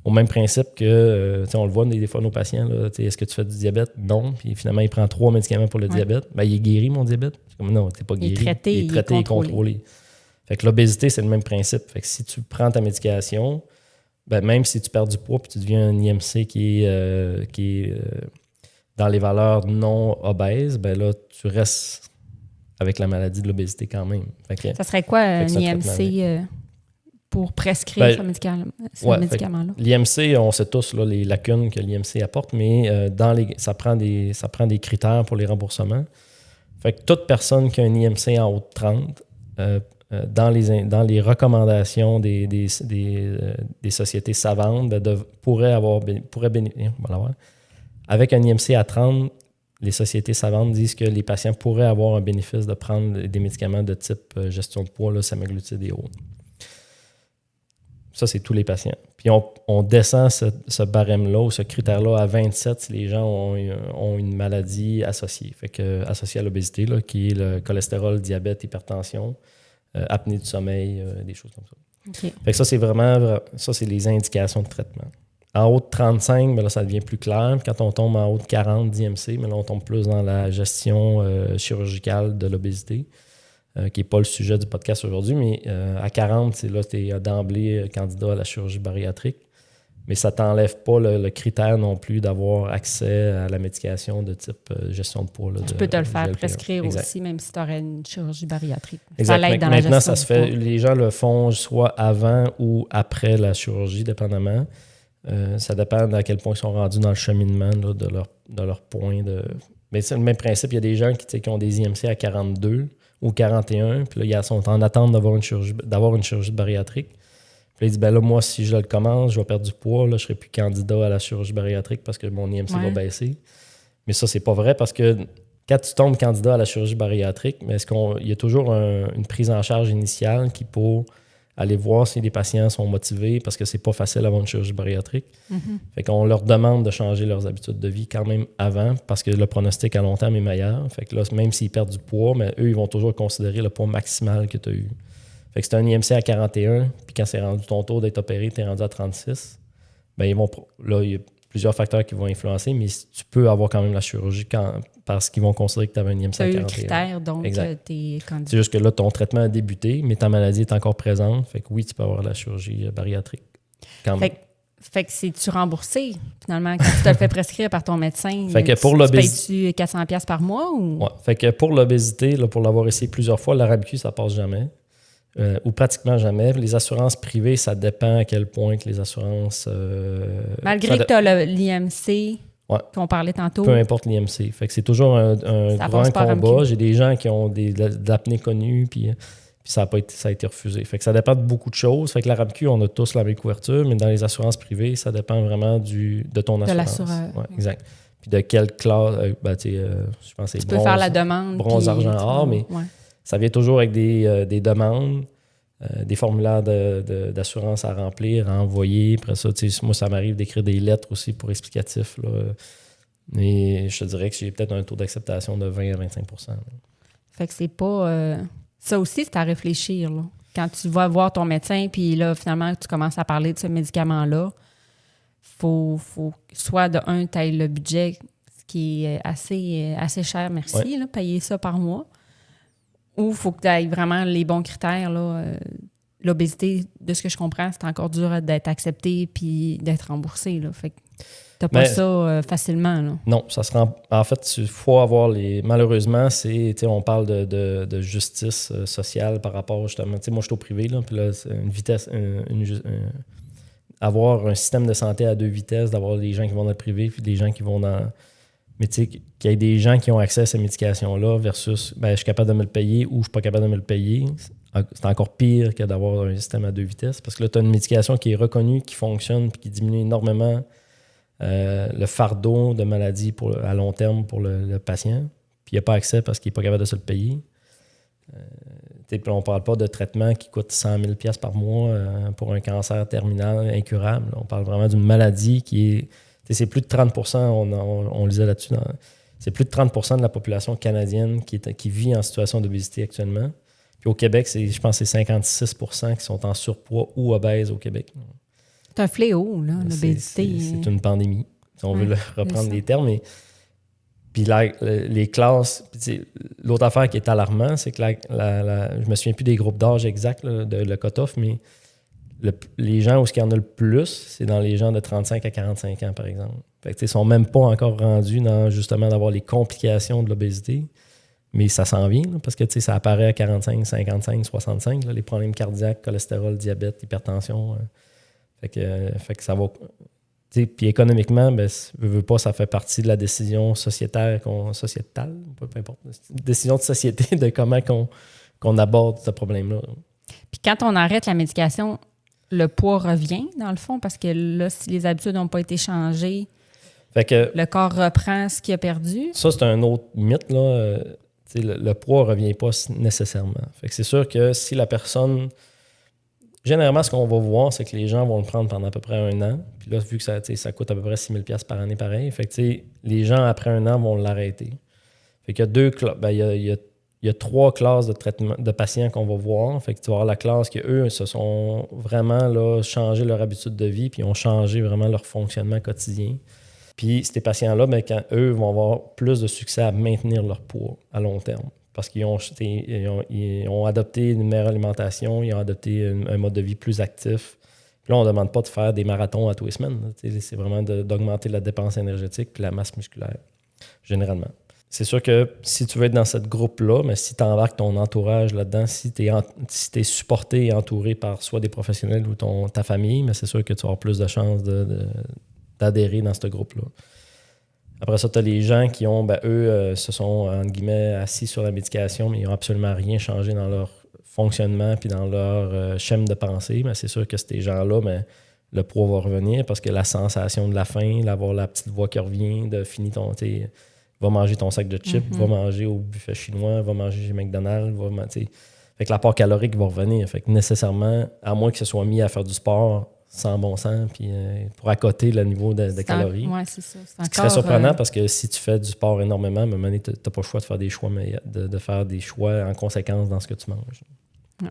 Au même principe que, on le voit des fois nos patients, là, est-ce que tu fais du diabète? Non. Puis finalement, il prend 3 médicaments pour le diabète. Il est guéri, mon diabète. Comme, non, tu n'es pas guéri. Il est traité et contrôlé. Fait que l'obésité, c'est le même principe. Fait que si tu prends ta médication, même si tu perds du poids puis tu deviens un IMC qui est dans les valeurs non obèses, là, tu restes avec la maladie de l'obésité quand même. Ça serait quoi un IMC pour prescrire ce médicament-là? L'IMC, on sait tous là, les lacunes que l'IMC apporte, mais ça prend des critères pour les remboursements. Fait que toute personne qui a un IMC en haut de 30 dans les recommandations des sociétés savantes, avec un IMC à 30, les sociétés savantes disent que les patients pourraient avoir un bénéfice de prendre des médicaments de type gestion de poids, là, semaglutide et autres. Ça, c'est tous les patients. Puis on descend ce barème-là ou ce critère-là à 27 si les gens ont une maladie associée. Fait que, associée à l'obésité, là, qui est le cholestérol, diabète, hypertension, apnée du sommeil, des choses comme ça. Okay. Fait que ça, c'est vraiment ça, c'est les indications de traitement. En haut de 35, mais là, ça devient plus clair. Quand on tombe en haut de 40 d'IMC, mais là, on tombe plus dans la gestion chirurgicale de l'obésité, qui n'est pas le sujet du podcast aujourd'hui, mais à 40, c'est là, tu es d'emblée candidat à la chirurgie bariatrique. Mais ça ne t'enlève pas le critère non plus d'avoir accès à la médication de type gestion de poids. Là, tu peux te le faire GLP-1. prescrire exact. aussi, même si tu aurais une chirurgie bariatrique. Exact. Ça l'aide dans Maintenant, la gestion ça se fait. du poids. Les gens le font soit avant ou après la chirurgie, dépendamment. Ça dépend à quel point ils sont rendus dans le cheminement là, de leur point de. Mais c'est le même principe. Il y a des gens qui ont des IMC à 42 ou 41, puis là, ils sont en attente d'avoir une chirurgie bariatrique. Puis là, ils disent, ben là, moi, si je le commence, je vais perdre du poids, là, je ne serai plus candidat à la chirurgie bariatrique parce que mon IMC va baisser. Mais ça, c'est pas vrai parce que quand tu tombes candidat à la chirurgie bariatrique, mais il y a toujours une prise en charge initiale qui pour aller voir si les patients sont motivés parce que c'est pas facile d'avoir une chirurgie bariatrique. Fait qu'on leur demande de changer leurs habitudes de vie quand même avant parce que le pronostic à long terme est meilleur. Fait que là, même s'ils perdent du poids, mais eux, ils vont toujours considérer le poids maximal que tu as eu. Fait que c'est un IMC à 41, puis quand c'est rendu ton tour d'être opéré, tu es rendu à 36, bien, il y a plusieurs facteurs qui vont influencer, mais tu peux avoir quand même la chirurgie parce qu'ils vont considérer que tu avais un IMC à 41. Tu as eu le critère, donc tu es candidat. C'est juste que là, ton traitement a débuté, mais ta maladie est encore présente. Fait que oui, tu peux avoir la chirurgie bariatrique. Fait que c'est-tu remboursé, finalement, quand tu te le fais prescrire par ton médecin? Fait que pour tu payes-tu 400$ par mois? Ou? Ouais. Fait que pour l'obésité, là, pour l'avoir essayé plusieurs fois, la RAMQ, ça passe jamais. Ou pratiquement jamais. Les assurances privées, ça dépend à quel point que les assurances... Malgré que tu as l'IMC qu'on parlait tantôt. Peu importe l'IMC. Fait que c'est toujours un grand combat. J'ai des gens qui ont de l'apnée connue, puis ça a été refusé. Fait que ça dépend de beaucoup de choses. Fait que la RAMQ, on a tous la même couverture, mais dans les assurances privées, ça dépend vraiment de ton assurance. De l'assureur. Ouais, exact. Puis de quelle classe... je pense que c'est tu peux faire la demande. Bronze, argent, or, mais ça vient toujours avec des demandes, des formulaires d'assurance à remplir, à envoyer. Après ça, moi, ça m'arrive d'écrire des lettres aussi pour explicatifs. Là. Mais je te dirais que j'ai peut-être un taux d'acceptation de 20 à 25 %. Fait que c'est pas... Ça aussi, c'est à réfléchir. Là. Quand tu vas voir ton médecin, puis là, finalement, tu commences à parler de ce médicament-là, faut soit de un, tu ailles le budget, ce qui est assez cher, merci, là, payer ça par mois. Ou il faut que tu ailles vraiment les bons critères. Là. L'obésité, de ce que je comprends, c'est encore dur d'être accepté puis d'être remboursé. Là. Fait que tu n'as pas ça facilement. Là. Non, ça se rend. En fait, il faut avoir malheureusement, on parle de justice sociale par rapport justement. Moi, je suis au privé, là, puis là, c'est une vitesse. Avoir un système de santé à deux vitesses, d'avoir les gens qui vont dans le privé puis des gens qui vont dans. Mais tu sais, qu'il y ait des gens qui ont accès à ces médications-là versus je suis capable de me le payer ou je suis pas capable de me le payer, c'est encore pire que d'avoir un système à deux vitesses. Parce que là, tu as une médication qui est reconnue, qui fonctionne puis qui diminue énormément le fardeau de maladie à long terme pour le patient. Puis il n'a pas accès parce qu'il n'est pas capable de se le payer. On ne parle pas de traitement qui coûte 100 000 $ par mois pour un cancer terminal incurable. On parle vraiment d'une maladie qui est... C'est plus de 30 %, on lisait là-dessus, c'est plus de 30 % de la population canadienne qui vit en situation d'obésité actuellement. Puis au Québec, je pense que c'est 56 % qui sont en surpoids ou obèses au Québec. C'est un fléau, là, l'obésité. C'est une pandémie, si on veut reprendre les termes. Puis les classes... L'autre affaire qui est alarmante, c'est que je me souviens plus des groupes d'âge exacts, de le cut-off, mais... les gens où il y en a le plus, c'est dans les gens de 35 à 45 ans, par exemple. Fait que, ils ne sont même pas encore rendus dans justement d'avoir les complications de l'obésité, mais ça s'en vient là, parce que ça apparaît à 45, 55, 65, là, les problèmes cardiaques, cholestérol, diabète, hypertension. Fait que ça va... Puis économiquement, veut pas, ça fait partie de la décision sociétale, peu importe, décision de société de comment qu'on aborde ce problème-là. Puis quand on arrête la médication, le poids revient, dans le fond, parce que là, si les habitudes n'ont pas été changées, Fait que, le corps reprend ce qu'il a perdu. ça, c'est un autre mythe, là. Le poids ne revient pas nécessairement. Fait que c'est sûr que si la personne... Généralement, ce qu'on va voir, c'est que les gens vont le prendre pendant à peu près 1 an. Puis là, vu que ça coûte à peu près 6 000 $ par année pareil, fait que les gens, après 1 an, vont l'arrêter. Fait qu'il y a il y a 3 classes de traitement de patients qu'on va voir. Fait que tu vas avoir la classe qui, eux, se sont vraiment là, changé leur habitude de vie puis ont changé vraiment leur fonctionnement quotidien. Puis ces patients-là, quand eux vont avoir plus de succès à maintenir leur poids à long terme. Parce qu'ils ont adopté une meilleure alimentation, ils ont adopté un mode de vie plus actif. Puis là, on ne demande pas de faire des marathons à tous les semaines. C'est vraiment d'augmenter la dépense énergétique puis la masse musculaire, généralement. C'est sûr que si tu veux être dans cette groupe-là, mais si tu embarques ton entourage là-dedans, si tu es supporté et entouré par soit des professionnels ou ta famille, mais c'est sûr que tu vas avoir plus de chances d'adhérer dans ce groupe-là. Après ça, tu as les gens qui ont, eux, se sont, entre guillemets, assis sur la médication, mais ils n'ont absolument rien changé dans leur fonctionnement puis dans leur schème de pensée. Mais c'est sûr que ces gens-là, le poids va revenir parce que la sensation de la faim, d'avoir la petite voix qui revient, de finir va manger ton sac de chips, va manger au buffet chinois, va manger chez McDonald's, fait que l'apport calorique va revenir. Fait que nécessairement, à moins que ce soit mis à faire du sport sans bon sens, puis pour accoter le niveau de calories. Oui, c'est ça. Ce qui serait surprenant parce que si tu fais du sport énormément, à un moment donné, tu n'as pas le choix de faire des choix, mais de faire des choix en conséquence dans ce que tu manges. Ouais.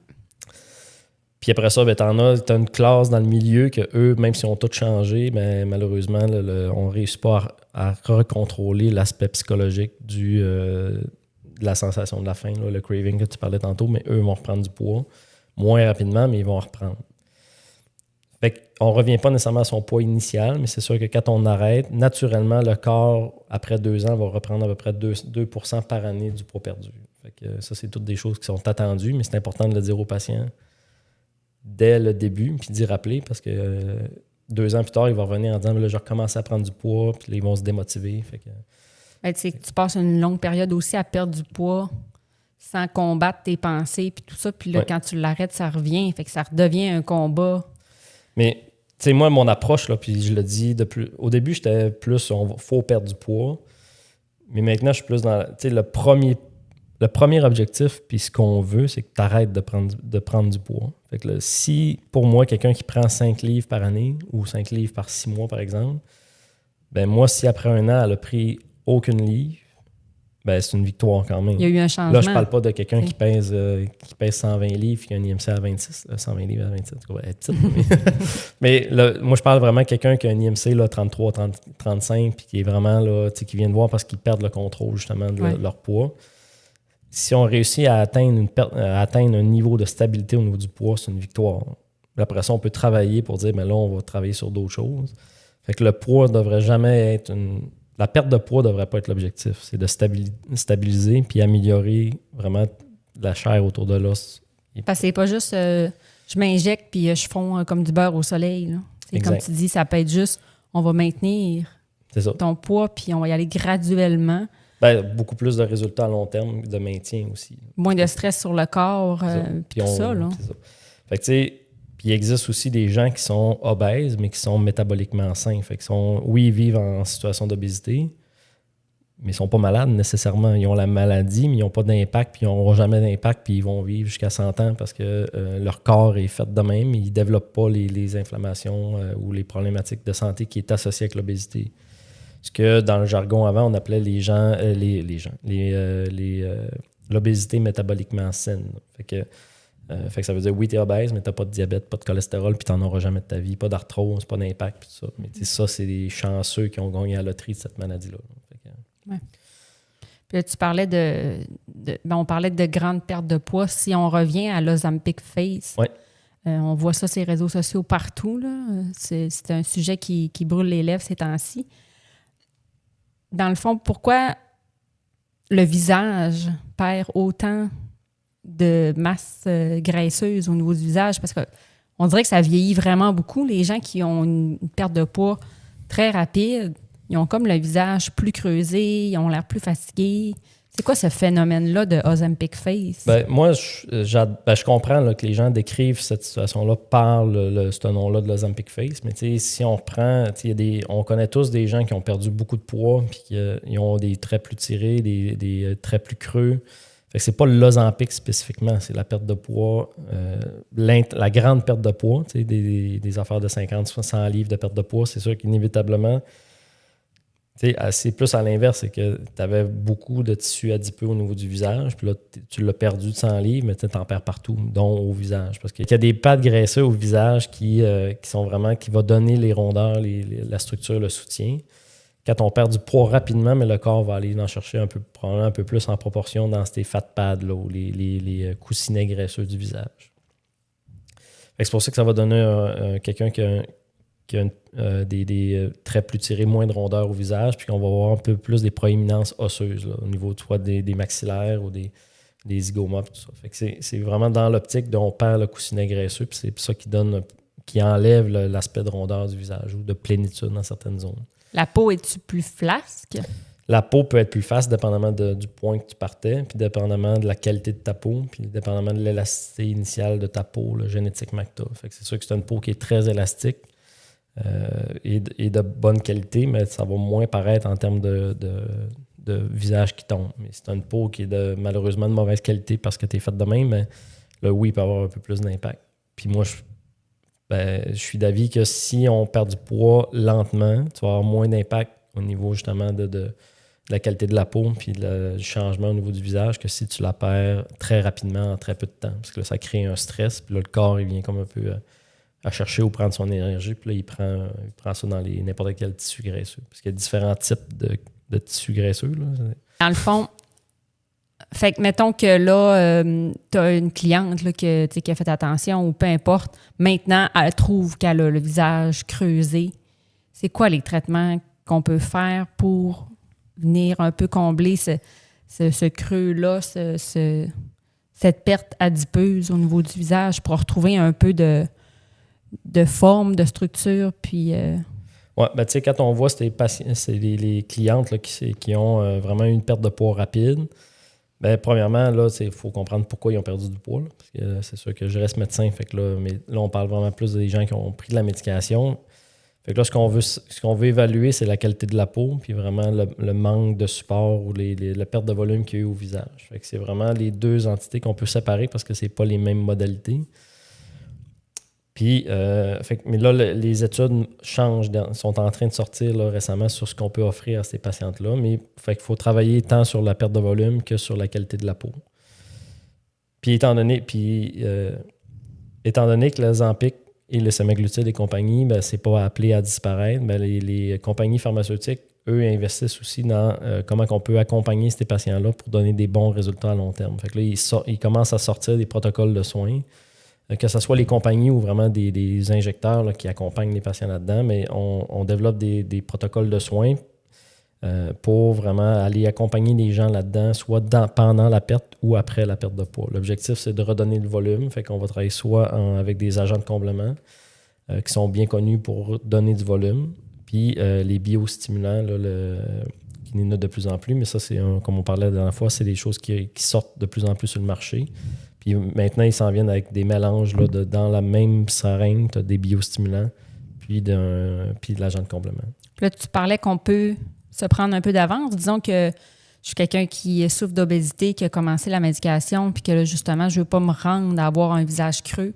Puis après ça, tu as une classe dans le milieu que eux, même si on tout changé, malheureusement, on ne réussit pas à recontrôler l'aspect psychologique de la sensation de la faim, le craving que tu parlais tantôt, mais eux vont reprendre du poids moins rapidement, mais ils vont en reprendre. Fait qu'on ne revient pas nécessairement à son poids initial, mais c'est sûr que quand on arrête, naturellement, le corps, après 2 ans, va reprendre à peu près 2% par année du poids perdu. Fait que ça, c'est toutes des choses qui sont attendues, mais c'est important de le dire aux patients dès le début, puis d'y rappeler, parce que 2 ans plus tard, il va revenir en disant là, je recommence à prendre du poids, puis là, ils vont se démotiver. Fait que, tu passes une longue période aussi à perdre du poids sans combattre tes pensées, puis tout ça. Puis là, quand tu l'arrêtes, ça revient. Fait que ça redevient un combat. Mais, tu sais, moi, mon approche, là, puis je le dis, au début, j'étais plus, faut perdre du poids. Mais maintenant, je suis plus dans, tu sais, le premier objectif, puis ce qu'on veut, c'est que tu arrêtes de prendre du poids. Fait que si, pour moi, quelqu'un qui prend 5 livres par année ou 5 livres par 6 mois, par exemple, moi, si après 1 an, elle a pris aucune livre, c'est une victoire quand même. Il y a eu un changement. Là, je parle pas de quelqu'un qui pèse 120 livres, qui a un IMC à 26, 120 livres à 27, elle est petite. Mais là, moi, je parle vraiment de quelqu'un qui a un IMC là, 33, 35, puis qui est vraiment là, qui vient de voir parce qu'ils perdent le contrôle justement de leur poids. Si on réussit à atteindre un niveau de stabilité au niveau du poids, c'est une victoire. Après ça, on peut travailler pour dire, là, on va travailler sur d'autres choses. Fait que le poids ne devrait jamais être La perte de poids ne devrait pas être l'objectif. C'est de stabiliser puis améliorer vraiment la chair autour de l'os. Parce que c'est pas juste je m'injecte puis je fonds comme du beurre au soleil. Là. Comme tu dis, ça peut être juste on va maintenir ton poids puis on va y aller graduellement. Beaucoup plus de résultats à long terme, de maintien aussi. Moins de stress sur le corps, puis tout ça. Là. C'est ça. Fait que tu sais, puis il existe aussi des gens qui sont obèses, mais qui sont métaboliquement sains. Fait qu'ils ils vivent en situation d'obésité, mais ils ne sont pas malades nécessairement. Ils ont la maladie, mais ils n'ont pas d'impact, puis ils n'auront jamais d'impact, puis ils vont vivre jusqu'à 100 ans parce que leur corps est fait de même. Ils ne développent pas les inflammations ou les problématiques de santé qui sont associées avec l'obésité. Ce que dans le jargon avant, on appelait l'obésité métaboliquement saine. Fait que ça veut dire, oui, tu es obèse, mais tu n'as pas de diabète, pas de cholestérol, puis tu n'en auras jamais de ta vie, pas d'arthrose, pas d'impact, puis tout ça. Mais ça, c'est des chanceux qui ont gagné à la loterie de cette maladie-là. Ouais. Puis là, tu parlais on parlait de grandes pertes de poids. Si on revient à l'Ozempic Face, on voit ça sur les réseaux sociaux partout. Là. C'est un sujet qui brûle les lèvres ces temps-ci. Dans le fond, pourquoi le visage perd autant de masse graisseuse au niveau du visage? Parce qu'on dirait que ça vieillit vraiment beaucoup. Les gens qui ont une perte de poids très rapide, ils ont comme le visage plus creusé, ils ont l'air plus fatigués. C'est quoi ce phénomène-là de Ozempic Face? Moi, je comprends là, que les gens décrivent cette situation-là par ce nom-là de l'Ozempic Face, mais si on reprend, on connaît tous des gens qui ont perdu beaucoup de poids puis qui ont des traits plus tirés, des traits plus creux. Fait que c'est pas l'Ozempic spécifiquement, c'est la perte de poids, la grande perte de poids, des affaires de 50, 100 livres de perte de poids. C'est sûr qu'inévitablement, c'est plus à l'inverse, c'est que tu avais beaucoup de tissu adipeux au niveau du visage, puis là, tu l'as perdu de 100 livres, mais tu en perds partout, dont au visage. Parce qu'il y a des pattes graisseuses au visage qui sont vraiment, qui vont donner les rondeurs, la structure, le soutien. Quand on perd du poids rapidement, mais le corps va aller en chercher probablement un peu plus en proportion dans ces fat pads, là, ou les coussinets graisseux du visage. C'est pour ça que ça va donner quelqu'un qui a des traits plus tirés, moins de rondeur au visage, puis qu'on va avoir un peu plus des proéminences osseuses là, au niveau des maxillaires ou des zygomates, tout ça. Fait que c'est vraiment dans l'optique dont on perd le coussinet graisseux, puis c'est ça qui enlève l'aspect de rondeur du visage ou de plénitude dans certaines zones. La peau est-tu plus flasque? La peau peut être plus flasque dépendamment du point que tu partais, puis dépendamment de la qualité de ta peau, puis dépendamment de l'élasticité initiale de ta peau, là, génétiquement que tu as. Fait que c'est sûr que c'est une peau qui est très élastique et de bonne qualité, mais ça va moins paraître en termes de visage qui tombe. Mais c'est une peau qui est malheureusement de mauvaise qualité parce que tu es faite de même, mais là, oui, il peut avoir un peu plus d'impact. Puis moi, je suis d'avis que si on perd du poids lentement, tu vas avoir moins d'impact au niveau justement de la qualité de la peau puis du changement au niveau du visage que si tu la perds très rapidement en très peu de temps. Parce que là, ça crée un stress, puis là, le corps, il vient comme un peu à chercher où prendre son énergie, puis là, il prend ça dans n'importe quel tissu graisseux. Parce qu'il y a différents types de tissus graisseux. Là. Dans le fond, fait que mettons que là, tu as une cliente là, qui a fait attention ou peu importe, maintenant, elle trouve qu'elle a le visage creusé. C'est quoi les traitements qu'on peut faire pour venir un peu combler ce creux-là, cette perte adipeuse au niveau du visage pour retrouver un peu de forme, de structure, puis... Oui, ben, tu sais, quand on voit c'est les clientes là, qui ont vraiment une perte de poids rapide, ben, premièrement, là, il faut comprendre pourquoi ils ont perdu du poids. Là, parce que c'est sûr que je reste médecin, fait que là, mais là, on parle vraiment plus des gens qui ont pris de la médication. Fait que là, ce qu'on veut évaluer, c'est la qualité de la peau, puis vraiment le manque de support ou la perte de volume qu'il y a eu au visage. Fait que c'est vraiment les deux entités qu'on peut séparer parce que c'est pas les mêmes modalités. Puis, mais là, les études sont en train de sortir là, récemment sur ce qu'on peut offrir à ces patientes-là. Mais fait qu'il faut travailler tant sur la perte de volume que sur la qualité de la peau. Puis, étant donné que le Ozempic et le semaglutide et compagnie, ben, c'est pas appelé à disparaître, ben, les compagnies pharmaceutiques, eux, investissent aussi dans comment on peut accompagner ces patients-là pour donner des bons résultats à long terme. Fait que là, ils commencent à sortir des protocoles de soins. Que ce soit les compagnies ou vraiment des injecteurs là, qui accompagnent les patients là-dedans, mais on développe des protocoles de soins pour vraiment aller accompagner les gens là-dedans, soit pendant la perte ou après la perte de poids. L'objectif, c'est de redonner le volume, fait qu'on va travailler soit avec des agents de comblement qui sont bien connus pour donner du volume, puis les biostimulants, là, qui nous notent de plus en plus, mais ça, c'est comme on parlait la dernière fois, c'est des choses qui sortent de plus en plus sur le marché. Puis maintenant, ils s'en viennent avec des mélanges là, dans la même seringue, tu as des biostimulants, puis de l'agent de complément. Puis là, tu parlais qu'on peut se prendre un peu d'avance. Disons que je suis quelqu'un qui souffre d'obésité, qui a commencé la médication, puis que là, justement, je ne veux pas me rendre à avoir un visage creux.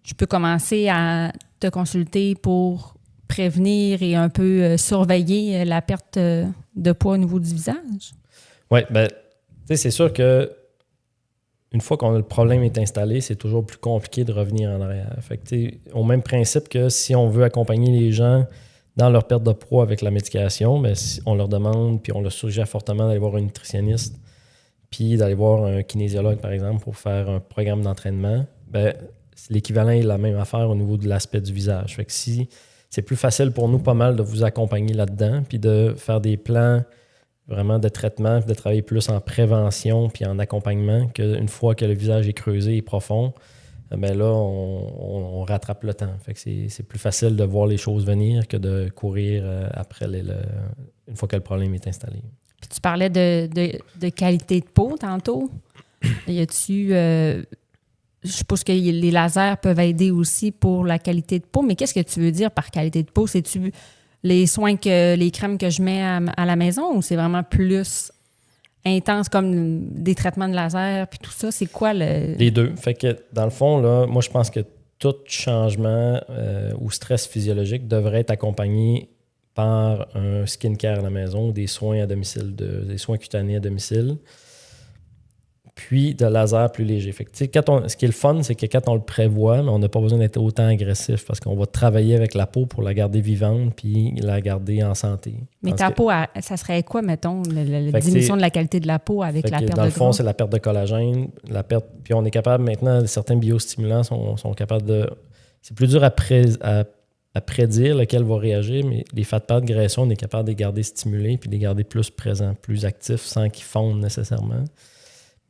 Je peux commencer à te consulter pour prévenir et un peu surveiller la perte de poids au niveau du visage? Oui, bien, tu sais, c'est sûr que une fois que le problème est installé, c'est toujours plus compliqué de revenir en arrière. Fait que, au même principe que si on veut accompagner les gens dans leur perte de poids avec la médication, bien, si on leur demande, puis on leur suggère fortement d'aller voir un nutritionniste, puis d'aller voir un kinésiologue, par exemple, pour faire un programme d'entraînement, bien, l'équivalent est la même affaire au niveau de l'aspect du visage. Fait que si c'est plus facile pour nous pas mal de vous accompagner là-dedans, puis de faire des plans vraiment de traitement, puis de travailler plus en prévention puis en accompagnement, qu'une fois que le visage est creusé et profond, bien là, on rattrape le temps. Fait que c'est plus facile de voir les choses venir que de courir après une fois que le problème est installé. Puis Tu parlais de qualité de peau tantôt. Y a-tu... je suppose que les lasers peuvent aider aussi pour la qualité de peau, mais qu'est-ce que tu veux dire par qualité de peau? C'est-tu les crèmes que je mets à la maison ou c'est vraiment plus intense comme des traitements de laser puis tout ça? C'est quoi le... Les deux. Fait que dans le fond, là, moi, je pense que tout changement ou stress physiologique devrait être accompagné par un skincare à la maison, des soins à domicile, des soins cutanés à domicile, puis de laser plus léger. Fait que, ce qui est le fun, c'est que quand on le prévoit, mais on n'a pas besoin d'être autant agressif parce qu'on va travailler avec la peau pour la garder vivante puis la garder en santé. Mais ta peau, ça serait quoi, mettons, la diminution de la qualité de la peau avec la perte de gras? Dans le fond, c'est la perte de collagène, puis on est capable maintenant, certains biostimulants sont capables de... C'est plus dur à prédire lequel va réagir, mais les fat pads graisseux, on est capable de les garder stimulés puis de les garder plus présents, plus actifs sans qu'ils fondent nécessairement.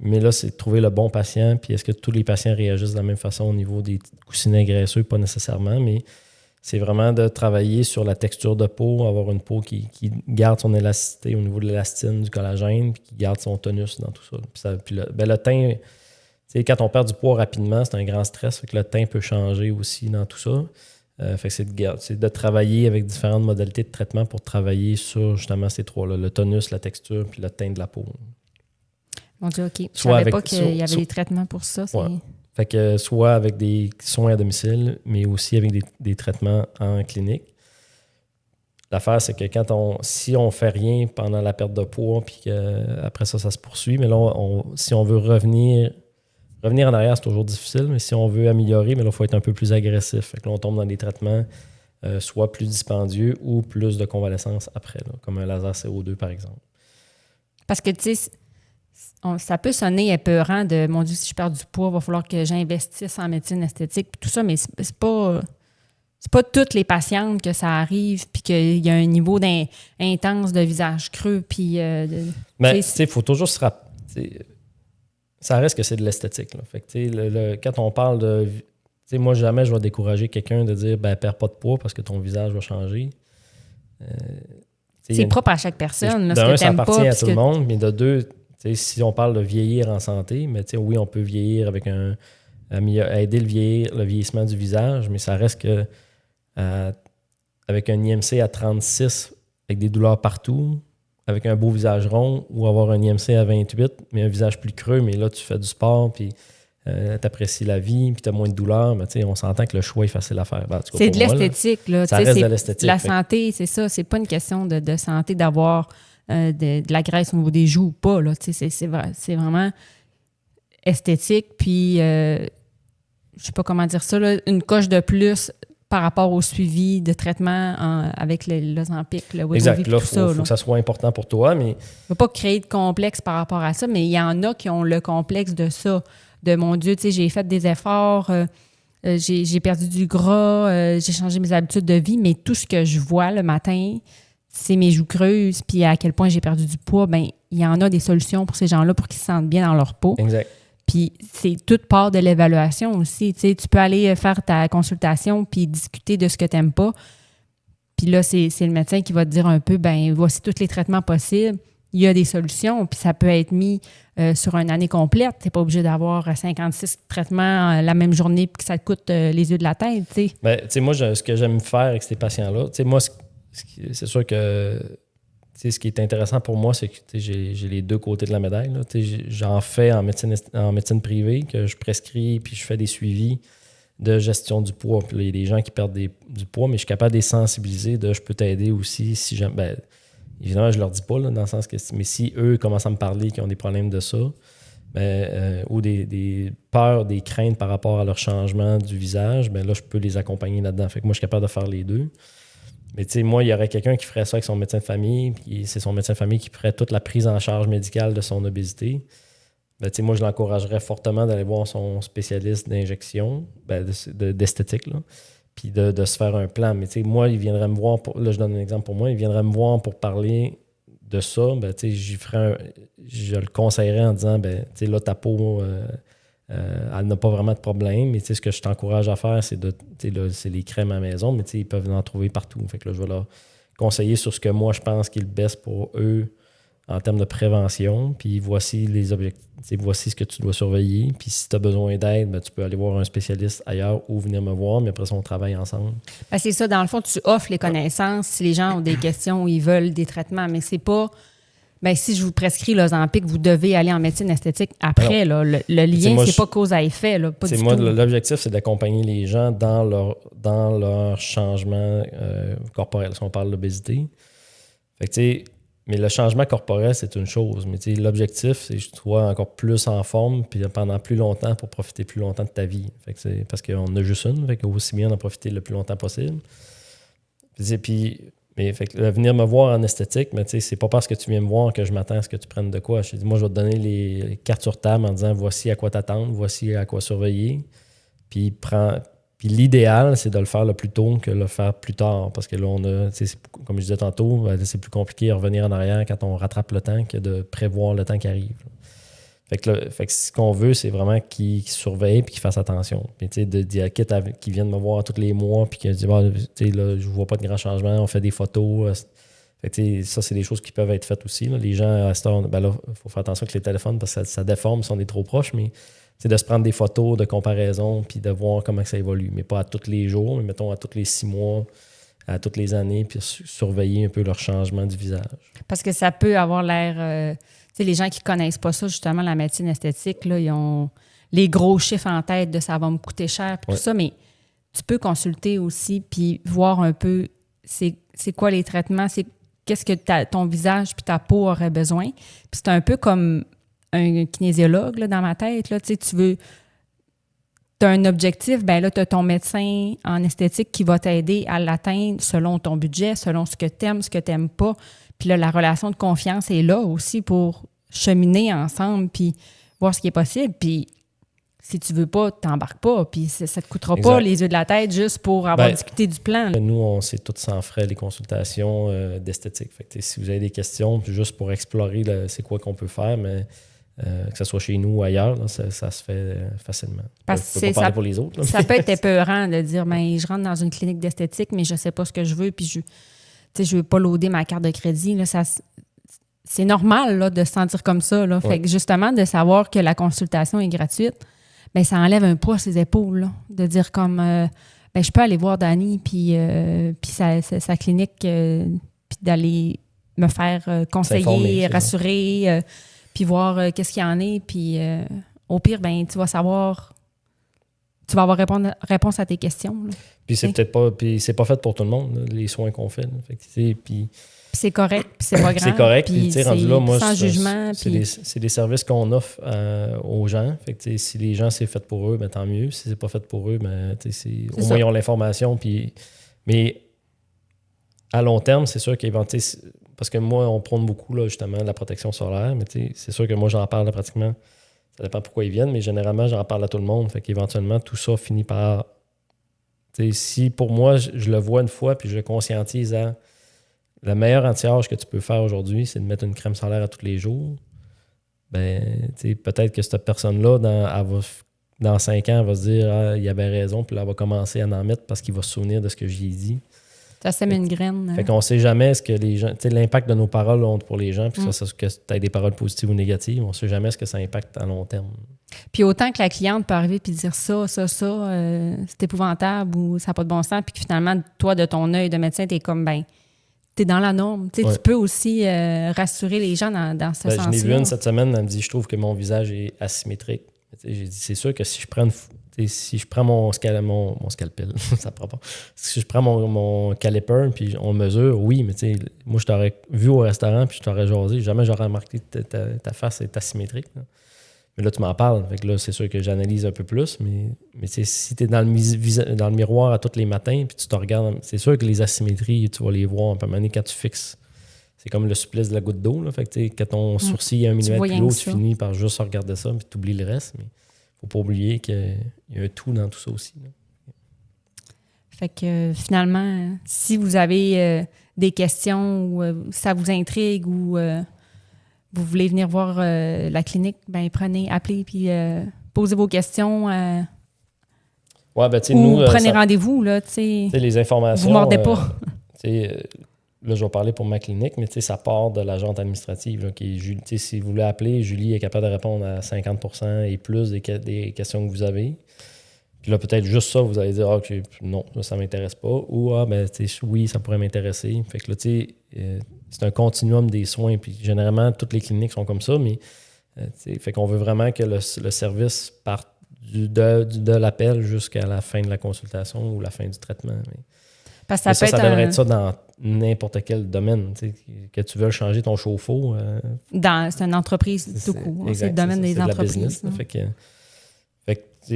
Mais là, c'est de trouver le bon patient, puis est-ce que tous les patients réagissent de la même façon au niveau des coussinets graisseux? Pas nécessairement, mais c'est vraiment de travailler sur la texture de peau, avoir une peau qui garde son élasticité au niveau de l'élastine, du collagène, puis qui garde son tonus dans tout ça. Puis le teint, quand on perd du poids rapidement, c'est un grand stress, fait que le teint peut changer aussi dans tout ça. Fait que c'est de travailler avec différentes modalités de traitement pour travailler sur justement ces trois-là, le tonus, la texture, puis le teint de la peau. Mon Dieu, OK. Je ne savais pas qu'il y avait des traitements pour ça. Ouais. Fait que soit avec des soins à domicile, mais aussi avec des traitements en clinique. L'affaire, c'est que si on ne fait rien pendant la perte de poids, puis qu'après ça se poursuit, mais là, si on veut revenir en arrière, c'est toujours difficile, mais si on veut améliorer, mais là, il faut être un peu plus agressif. Fait que là, on tombe dans des traitements soit plus dispendieux ou plus de convalescence après, là, comme un laser CO2, par exemple. Parce que, tu sais, ça peut sonner épeurant de « Mon Dieu, si je perds du poids, il va falloir que j'investisse en médecine esthétique » puis tout ça, mais c'est pas toutes les patientes que ça arrive puis qu'il y a un niveau intense de visage creux puis... mais, tu sais, il faut toujours se rappeler... Ça reste que c'est de l'esthétique, là. Fait que, quand on parle de... Tu sais, moi, jamais je vais décourager quelqu'un de dire « perds pas de poids parce que ton visage va changer. » C'est propre à chaque personne. Là, de un, ça appartient à tout le monde, mais de deux... Si on parle de vieillir en santé, mais oui, on peut vieillir avec aider le vieillissement du visage, mais ça reste que avec un IMC à 36, avec des douleurs partout, avec un beau visage rond, ou avoir un IMC à 28, mais un visage plus creux, mais là, tu fais du sport, puis tu apprécies la vie, puis tu as moins de douleurs, mais on s'entend que le choix est facile à faire. Ben, c'est de l'esthétique. Là, ça reste de l'esthétique. La santé, c'est ça. C'est pas une question de santé d'avoir... de la graisse au niveau des joues ou pas. Là, c'est vraiment esthétique. Puis, je sais pas comment dire ça, là, une coche de plus par rapport au suivi de traitement avec l'Ozempic, le Wegovy, tout ça. Il faut que ça soit important pour toi. Mais... Je ne veux pas créer de complexe par rapport à ça, mais il y en a qui ont le complexe de ça. De mon Dieu, j'ai fait des efforts, j'ai perdu du gras, j'ai changé mes habitudes de vie, mais tout ce que je vois le matin... c'est mes joues creuses, puis à quel point j'ai perdu du poids, bien, il y en a des solutions pour ces gens-là pour qu'ils se sentent bien dans leur peau. Exact. Puis c'est toute part de l'évaluation aussi. Tu sais, tu peux aller faire ta consultation puis discuter de ce que tu n'aimes pas. Puis là, c'est le médecin qui va te dire un peu, bien, voici tous les traitements possibles. Il y a des solutions, puis ça peut être mis sur une année complète. Tu n'es pas obligé d'avoir 56 traitements la même journée puis que ça te coûte les yeux de la tête. Tu sais. Bien, tu sais, moi, ce que j'aime faire avec ces patients-là, tu sais, moi, c'est sûr que ce qui est intéressant pour moi, c'est que j'ai les deux côtés de la médaille. Là. J'en fais en médecine privée, que je prescris puis je fais des suivis de gestion du poids. Puis il y a des gens qui perdent du poids, mais je suis capable de les sensibiliser, je peux t'aider aussi si j'aime. Ben, évidemment, je ne leur dis pas, là, dans le sens que mais si eux commencent à me parler qu'ils ont des problèmes de ça, ou des peurs, des craintes par rapport à leur changement du visage, ben là, je peux les accompagner là-dedans. Fait que moi, je suis capable de faire les deux. Mais tu sais, moi, il y aurait quelqu'un qui ferait ça avec son médecin de famille, puis c'est son médecin de famille qui ferait toute la prise en charge médicale de son obésité. Ben, tu sais, moi, je l'encouragerais fortement d'aller voir son spécialiste d'injection, d'esthétique, là, puis de se faire un plan. Mais tu sais, moi, il viendrait me voir, là, je donne un exemple pour moi, il viendrait me voir pour parler de ça. Ben, tu sais, je le conseillerais en disant, ben, tu sais, là, ta peau... elle n'a pas vraiment de problème, mais ce que je t'encourage à faire, c'est c'est les crèmes à la maison, mais ils peuvent en trouver partout. Fait que là, je vais leur conseiller sur ce que moi, je pense qui est le best pour eux en termes de prévention, puis voici les objectifs, voici ce que tu dois surveiller, puis si tu as besoin d'aide, ben, tu peux aller voir un spécialiste ailleurs ou venir me voir, mais après ça, on travaille ensemble. Ben, c'est ça, dans le fond, tu offres les connaissances si les gens ont des questions ou ils veulent des traitements, mais c'est pas... Ben, si je vous prescris l'Ozempic, vous devez aller en médecine esthétique après. Là, le lien, c'est pas cause à effet. Là, pas du moi, tout. L'objectif, c'est d'accompagner les gens dans leur changement corporel. Si on parle d'obésité. Fait que, mais le changement corporel, c'est une chose. Mais l'objectif, c'est que je te sois encore plus en forme puis pendant plus longtemps pour profiter plus longtemps de ta vie. Fait que parce qu'on a juste une. Fait que aussi bien d'en profiter le plus longtemps possible. Mais fait que venir me voir en esthétique, mais c'est pas parce que tu viens me voir que je m'attends à ce que tu prennes de quoi. Je te dis, moi, je vais te donner les cartes sur table en disant voici à quoi t'attendre, voici à quoi surveiller. Puis l'idéal, c'est de le faire le plus tôt que de le faire plus tard. Parce que là, comme je disais tantôt, c'est plus compliqué de revenir en arrière quand on rattrape le temps que de prévoir le temps qui arrive. Fait que ce qu'on veut, c'est vraiment qu'ils surveillent et qu'ils fassent attention. Puis, tu sais, qu'ils viennent me voir tous les mois puis qu'ils disent, là, je vois pas de grands changements, on fait des photos. Fait que, ça, c'est des choses qui peuvent être faites aussi. Là. Les gens, à cette heure, il faut faire attention avec les téléphones parce que ça déforme si on est trop proche, mais c'est de se prendre des photos de comparaison puis de voir comment ça évolue. Mais pas à tous les jours, mais mettons à tous les 6 mois, à toutes les années, puis surveiller un peu leur changement du visage. Parce que ça peut avoir l'air... les gens qui ne connaissent pas ça, justement, la médecine esthétique, là, ils ont les gros chiffres en tête de ça va me coûter cher, puis tout ça, mais tu peux consulter aussi, puis voir un peu c'est quoi les traitements, qu'est-ce que ton visage puis ta peau aurait besoin. Puis c'est un peu comme un kinésiologue là, dans ma tête. Là, tu as un objectif, ben là, tu as ton médecin en esthétique qui va t'aider à l'atteindre selon ton budget, selon ce que tu aimes, ce que tu n'aimes pas. Puis là, la relation de confiance est là aussi pour cheminer ensemble puis voir ce qui est possible. Puis si tu veux pas, tu n'embarques pas. Puis ça ne te coûtera pas les yeux de la tête juste pour avoir discuté du plan. Nous, on sait tout sans frais les consultations d'esthétique. Fait que, si vous avez des questions, puis juste pour explorer c'est quoi qu'on peut faire, mais que ce soit chez nous ou ailleurs, là, ça se fait facilement. Parce je peux pas parler pour les autres. Là. Ça peut être épeurant de dire je rentre dans une clinique d'esthétique, mais je sais pas ce que je veux, puis je veux pas loader ma carte de crédit. Là, c'est normal là, de se sentir comme ça. Là. Fait que justement, de savoir que la consultation est gratuite, ben, ça enlève un poids à ses épaules. Là, de dire comme je peux aller voir Dani puis sa clinique puis d'aller me faire conseiller, rassurer, puis voir qu'est-ce qu'il y en est. Puis au pire, ben tu vas savoir, tu vas avoir réponse à tes questions. Là. Puis c'est peut-être pas, puis c'est pas fait pour tout le monde, là, les soins qu'on fait. Là. Fait que, puis c'est correct, puis c'est pas grave. C'est correct, puis rendu là, moi, sans jugement. C'est des services qu'on offre aux gens. Fait que, si les gens, c'est fait pour eux, ben, tant mieux. Si c'est pas fait pour eux, ben, au moins, ils ont l'information. Mais à long terme, c'est sûr qu'éventuellement, parce que moi, on prône beaucoup, là, justement, la protection solaire, mais c'est sûr que moi, j'en parle pratiquement. Ça dépend pourquoi ils viennent, mais généralement, j'en parle à tout le monde. Fait qu'éventuellement, tout ça finit par... Si pour moi, je le vois une fois, puis je le conscientise à... Le meilleur anti-âge que tu peux faire aujourd'hui, c'est de mettre une crème solaire à tous les jours. Ben, peut-être que cette personne-là, dans 5 ans, elle va se dire il avait raison, puis là, elle va commencer à en mettre parce qu'il va se souvenir de ce que j'y ai dit. Ça sème une graine. Fait qu'on ne sait jamais ce que les gens. L'impact de nos paroles ont pour les gens, puis que tu aies des paroles positives ou négatives, on ne sait jamais ce que ça impacte à long terme. Puis autant que la cliente peut arriver et dire ça, c'est épouvantable ou ça n'a pas de bon sens, puis que finalement, toi, de ton œil de médecin, tu es comme t'es dans la norme. Tu peux aussi rassurer les gens dans ce sens-là. J'en ai vu une cette semaine, elle me dit je trouve que mon visage est asymétrique. J'ai dit c'est sûr que si je prends mon scalpel, ça prend pas. Si je prends mon caliper puis on mesure, oui, mais moi je t'aurais vu au restaurant puis je t'aurais jasé, jamais j'aurais remarqué que ta face est asymétrique. Là. Mais là, tu m'en parles. Fait que là, c'est sûr que j'analyse un peu plus. Mais si tu es dans le miroir à tous les matins puis tu te regardes, c'est sûr que les asymétries, tu vas les voir un peu manier quand tu fixes. C'est comme le supplice de la goutte d'eau. Là. Fait que quand ton sourcil est 1 millimètre plus haut, tu finis par juste regarder ça puis tu oublies le reste. Mais faut pas oublier qu'il y a un tout dans tout ça aussi. Là. Fait que finalement, si vous avez des questions ou ça vous intrigue ou... vous voulez venir voir la clinique, ben appelez puis posez vos questions. Ouais, ben, ou nous, prenez rendez-vous. Là, les informations. Vous ne mordez pas. là, je vais parler pour ma clinique, mais ça part de l'agente administrative. Là, qui est, si vous voulez appeler, Julie est capable de répondre à 50% et plus des questions que vous avez. Puis là, peut-être juste ça, vous allez dire non, ça ne m'intéresse pas. Ou oui, ça pourrait m'intéresser. Fait que là, c'est un continuum des soins. Puis généralement, toutes les cliniques sont comme ça, mais fait qu'on veut vraiment que le service parte de l'appel jusqu'à la fin de la consultation ou la fin du traitement. Parce que ça devrait être ça dans n'importe quel domaine. Que tu veux changer ton chauffe-eau. C'est une entreprise tout court. C'est le domaine des entreprises. De la business, fait que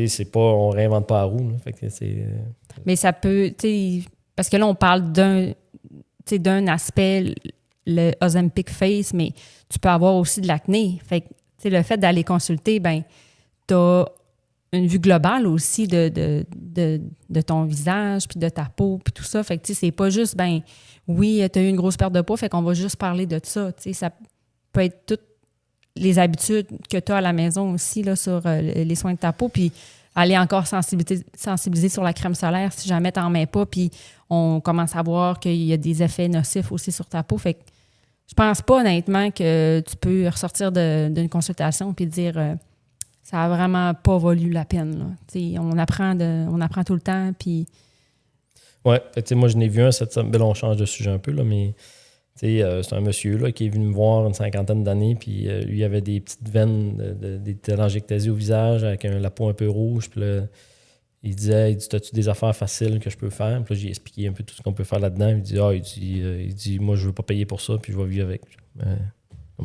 c'est pas, on réinvente pas la roue. Là. Fait que mais ça peut, parce que là, on parle d'un aspect, le Ozempic Face, mais tu peux avoir aussi de l'acné. Fait que le fait d'aller consulter, ben, tu as une vue globale aussi de ton visage, puis de ta peau, puis tout ça. Fait que c'est pas juste, ben oui, tu as eu une grosse perte de poids, fait qu'on va juste parler de ça. Ça peut être toutes les habitudes que tu as à la maison aussi là, sur les soins de ta peau, puis aller encore sensibiliser sur la crème solaire si jamais tu n'en mets pas, puis on commence à voir qu'il y a des effets nocifs aussi sur ta peau. Fait que je pense pas honnêtement que tu peux ressortir d'une consultation puis dire ça a vraiment pas valu la peine. Là. On apprend tout le temps, puis... Oui, moi je n'ai vu un cette semaine. Là, on change de sujet un peu, là, mais c'est un monsieur là, qui est venu me voir une 50aine d'années, puis lui, il avait des petites veines, des télangiectasies au visage avec la peau un peu rouge. Puis là, il disait, t'as-tu des affaires faciles que je peux faire? Puis là, j'ai expliqué un peu tout ce qu'on peut faire là-dedans. Il dit, moi, je veux pas payer pour ça, puis je vais vivre avec.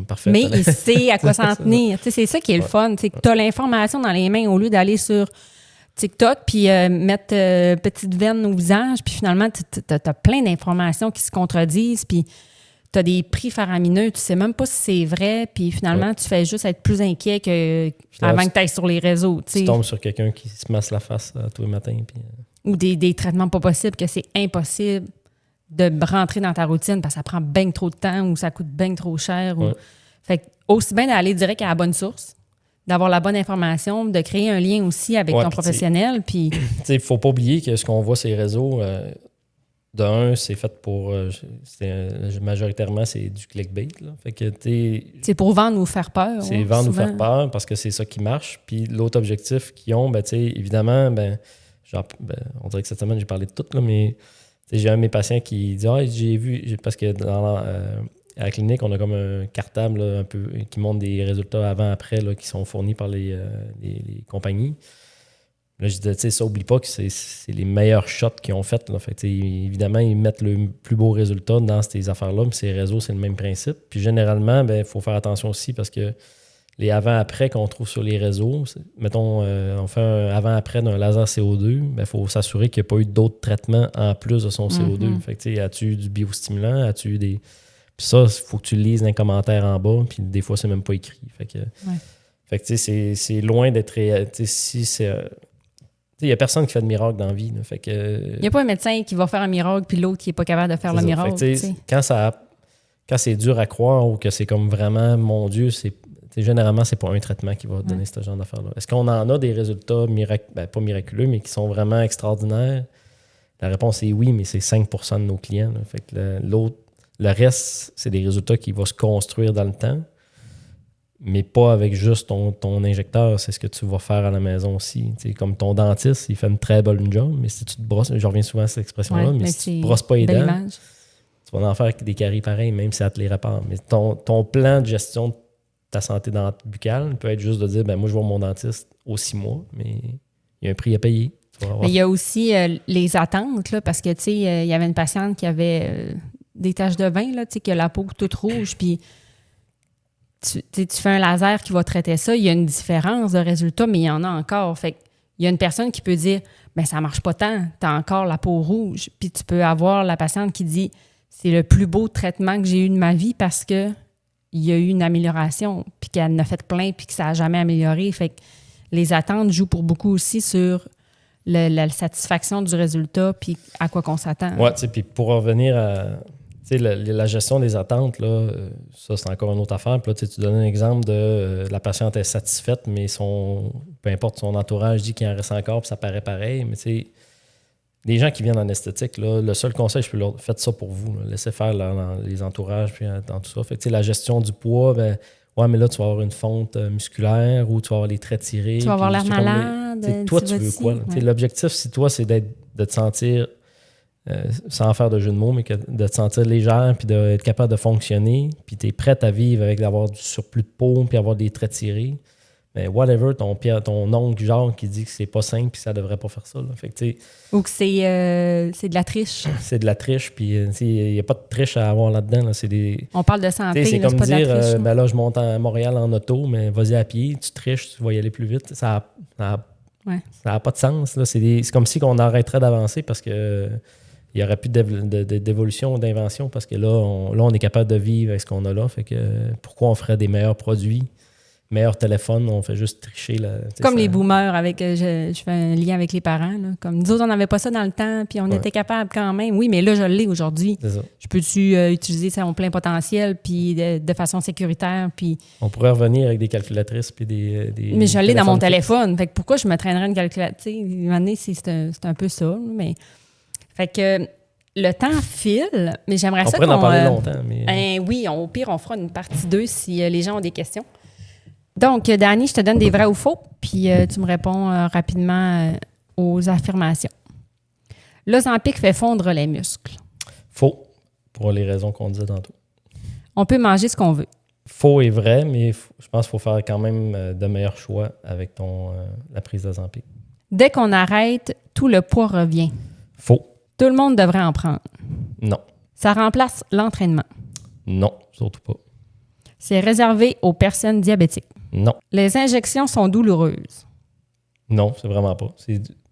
Parfait, mais il sait à quoi s'en tenir. C'est ça qui est le fun. Tu as l'information dans les mains au lieu d'aller sur TikTok puis mettre petite veine au visage. Puis finalement, tu as plein d'informations qui se contredisent. Puis tu as des prix faramineux. Tu sais même pas si c'est vrai. Puis finalement, tu fais juste être plus inquiet avant que tu ailles sur les réseaux. Tu tombes sur quelqu'un qui se masse la face tous les matins. Puis, ou des traitements pas possibles, que c'est impossible de rentrer dans ta routine parce que ça prend bien trop de temps ou ça coûte bien trop cher. Fait que aussi bien d'aller direct à la bonne source, d'avoir la bonne information, de créer un lien aussi avec ton professionnel. Puis il ne faut pas oublier que ce qu'on voit sur les réseaux, c'est fait pour... majoritairement, c'est du clickbait. Là. Fait que, c'est pour vendre ou faire peur. C'est vendre ou faire peur parce que c'est ça qui marche. Puis l'autre objectif qu'ils ont, évidemment, on dirait que cette semaine, j'ai parlé de tout, là, mais... J'ai un de mes patients qui dit j'ai vu, parce que à la clinique, on a comme un cartable là, un peu qui montre des résultats avant-après qui sont fournis par les compagnies. Là, je disais, ça, oublie pas que c'est les meilleurs shots qu'ils ont fait. Là. Fait évidemment, ils mettent le plus beau résultat dans ces affaires-là, mais ces réseaux, c'est le même principe. Puis généralement, il faut faire attention aussi parce que les avant-après qu'on trouve sur les réseaux, mettons, on fait un avant-après d'un laser CO2, il faut s'assurer qu'il n'y a pas eu d'autres traitements en plus de son CO2. Fait que, as-tu du biostimulant? As-tu des... Puis ça, il faut que tu lises un commentaire en bas, puis des fois, c'est même pas écrit. Fait que, c'est loin d'être... Si c'est... Il n'y a personne qui fait de miracle dans la vie. Là. Fait que, il n'y a pas un médecin qui va faire un miracle, puis l'autre qui n'est pas capable de faire le miracle. Quand c'est dur à croire ou que c'est comme vraiment, mon Dieu, généralement, c'est pas un traitement qui va donner ce genre d'affaires-là. Est-ce qu'on en a des résultats pas miraculeux, mais qui sont vraiment extraordinaires? La réponse est oui, mais c'est 5% de nos clients. Là. Fait que le reste, c'est des résultats qui vont se construire dans le temps, mais pas avec juste ton injecteur. C'est ce que tu vas faire à la maison aussi. T'sais, comme ton dentiste, il fait une très bonne job, mais si tu te brosses, je reviens souvent à cette expression-là, mais si tu ne brosses pas les dents, tu vas en faire des caries pareilles, même si ça te les répare. Mais ton plan de gestion de ta santé buccale peut être juste de dire, moi, je vais voir mon dentiste aux 6 mois, mais il y a un prix à payer. Mais il y a aussi les attentes, là, parce que, tu sais, il y avait une patiente qui avait des taches de vin, là, tu sais, qui a la peau toute rouge, puis tu fais un laser qui va traiter ça, il y a une différence de résultat, mais il y en a encore. Fait il y a une personne qui peut dire, ça marche pas tant, tu as encore la peau rouge, puis tu peux avoir la patiente qui dit, c'est le plus beau traitement que j'ai eu de ma vie parce que il y a eu une amélioration, puis qu'elle en a fait plein, puis que ça n'a jamais amélioré. Fait que les attentes jouent pour beaucoup aussi sur la satisfaction du résultat, puis à quoi qu'on s'attend. Oui, puis pour revenir à la gestion des attentes, là, ça, c'est encore une autre affaire. Puis là, tu donnes un exemple de la patiente est satisfaite, mais peu importe, son entourage dit qu'il en reste encore, puis ça paraît pareil. Mais les gens qui viennent en esthétique, là, le seul conseil, je peux leur faire ça pour vous. Là. Laissez faire dans les entourages puis dans tout ça. Fait que, la gestion du poids, ben, ouais, mais là, tu vas avoir une fonte musculaire ou tu vas avoir les traits tirés. Tu vas avoir l'air malade. Toi, tu veux quoi? Ouais. L'objectif, si toi, c'est de te sentir, sans faire de jeu de mots, mais de te sentir légère puis d'être capable de fonctionner, puis tu es prête à vivre avec d'avoir du surplus de peau puis avoir des traits tirés. Mais whatever, ton oncle genre qui dit que c'est pas simple puis ça devrait pas faire ça. Là. Fait que, ou que c'est de la triche. C'est de la triche, puis il n'y a pas de triche à avoir là-dedans. Là. On parle de santé, c'est là, comme pas dire, de la triche. ben là, je monte à Montréal en auto, mais vas-y à pied, tu triches, tu vas y aller plus vite. Ça n'a pas de sens. Là. C'est comme si on arrêterait d'avancer parce que il n'y aurait plus d'évolution ou d'invention parce que là, on est capable de vivre avec ce qu'on a là. Fait que pourquoi on ferait des meilleurs produits? Meilleur téléphone, on fait juste tricher. Là, comme les boomers, avec je fais un lien avec les parents. Là. Comme nous autres, on n'avait pas ça dans le temps, puis on était capable quand même. Oui, mais là, je l'ai aujourd'hui. Je peux-tu utiliser ça en plein potentiel, puis de façon sécuritaire, puis... On pourrait revenir avec des calculatrices, puis des mais je l'ai dans mon téléphone. Fait que pourquoi je me traînerais une calculatrice? Une année, c'est un peu ça. Mais... Fait que le temps file, mais j'aimerais ça qu'on... On pourrait en parler longtemps, mais... oui, au pire, on fera une partie 2 si les gens ont des questions. Donc, Dani, je te donne des vrais ou faux, puis tu me réponds rapidement aux affirmations. L'Ozempic fait fondre les muscles. Faux, pour les raisons qu'on disait tantôt. On peut manger ce qu'on veut. Faux et vrai, mais je pense qu'il faut faire quand même de meilleurs choix avec la prise d'Ozempic. Dès qu'on arrête, tout le poids revient. Faux. Tout le monde devrait en prendre. Non. Ça remplace l'entraînement. Non, surtout pas. C'est réservé aux personnes diabétiques. Non. Les injections sont douloureuses. Non, c'est vraiment pas.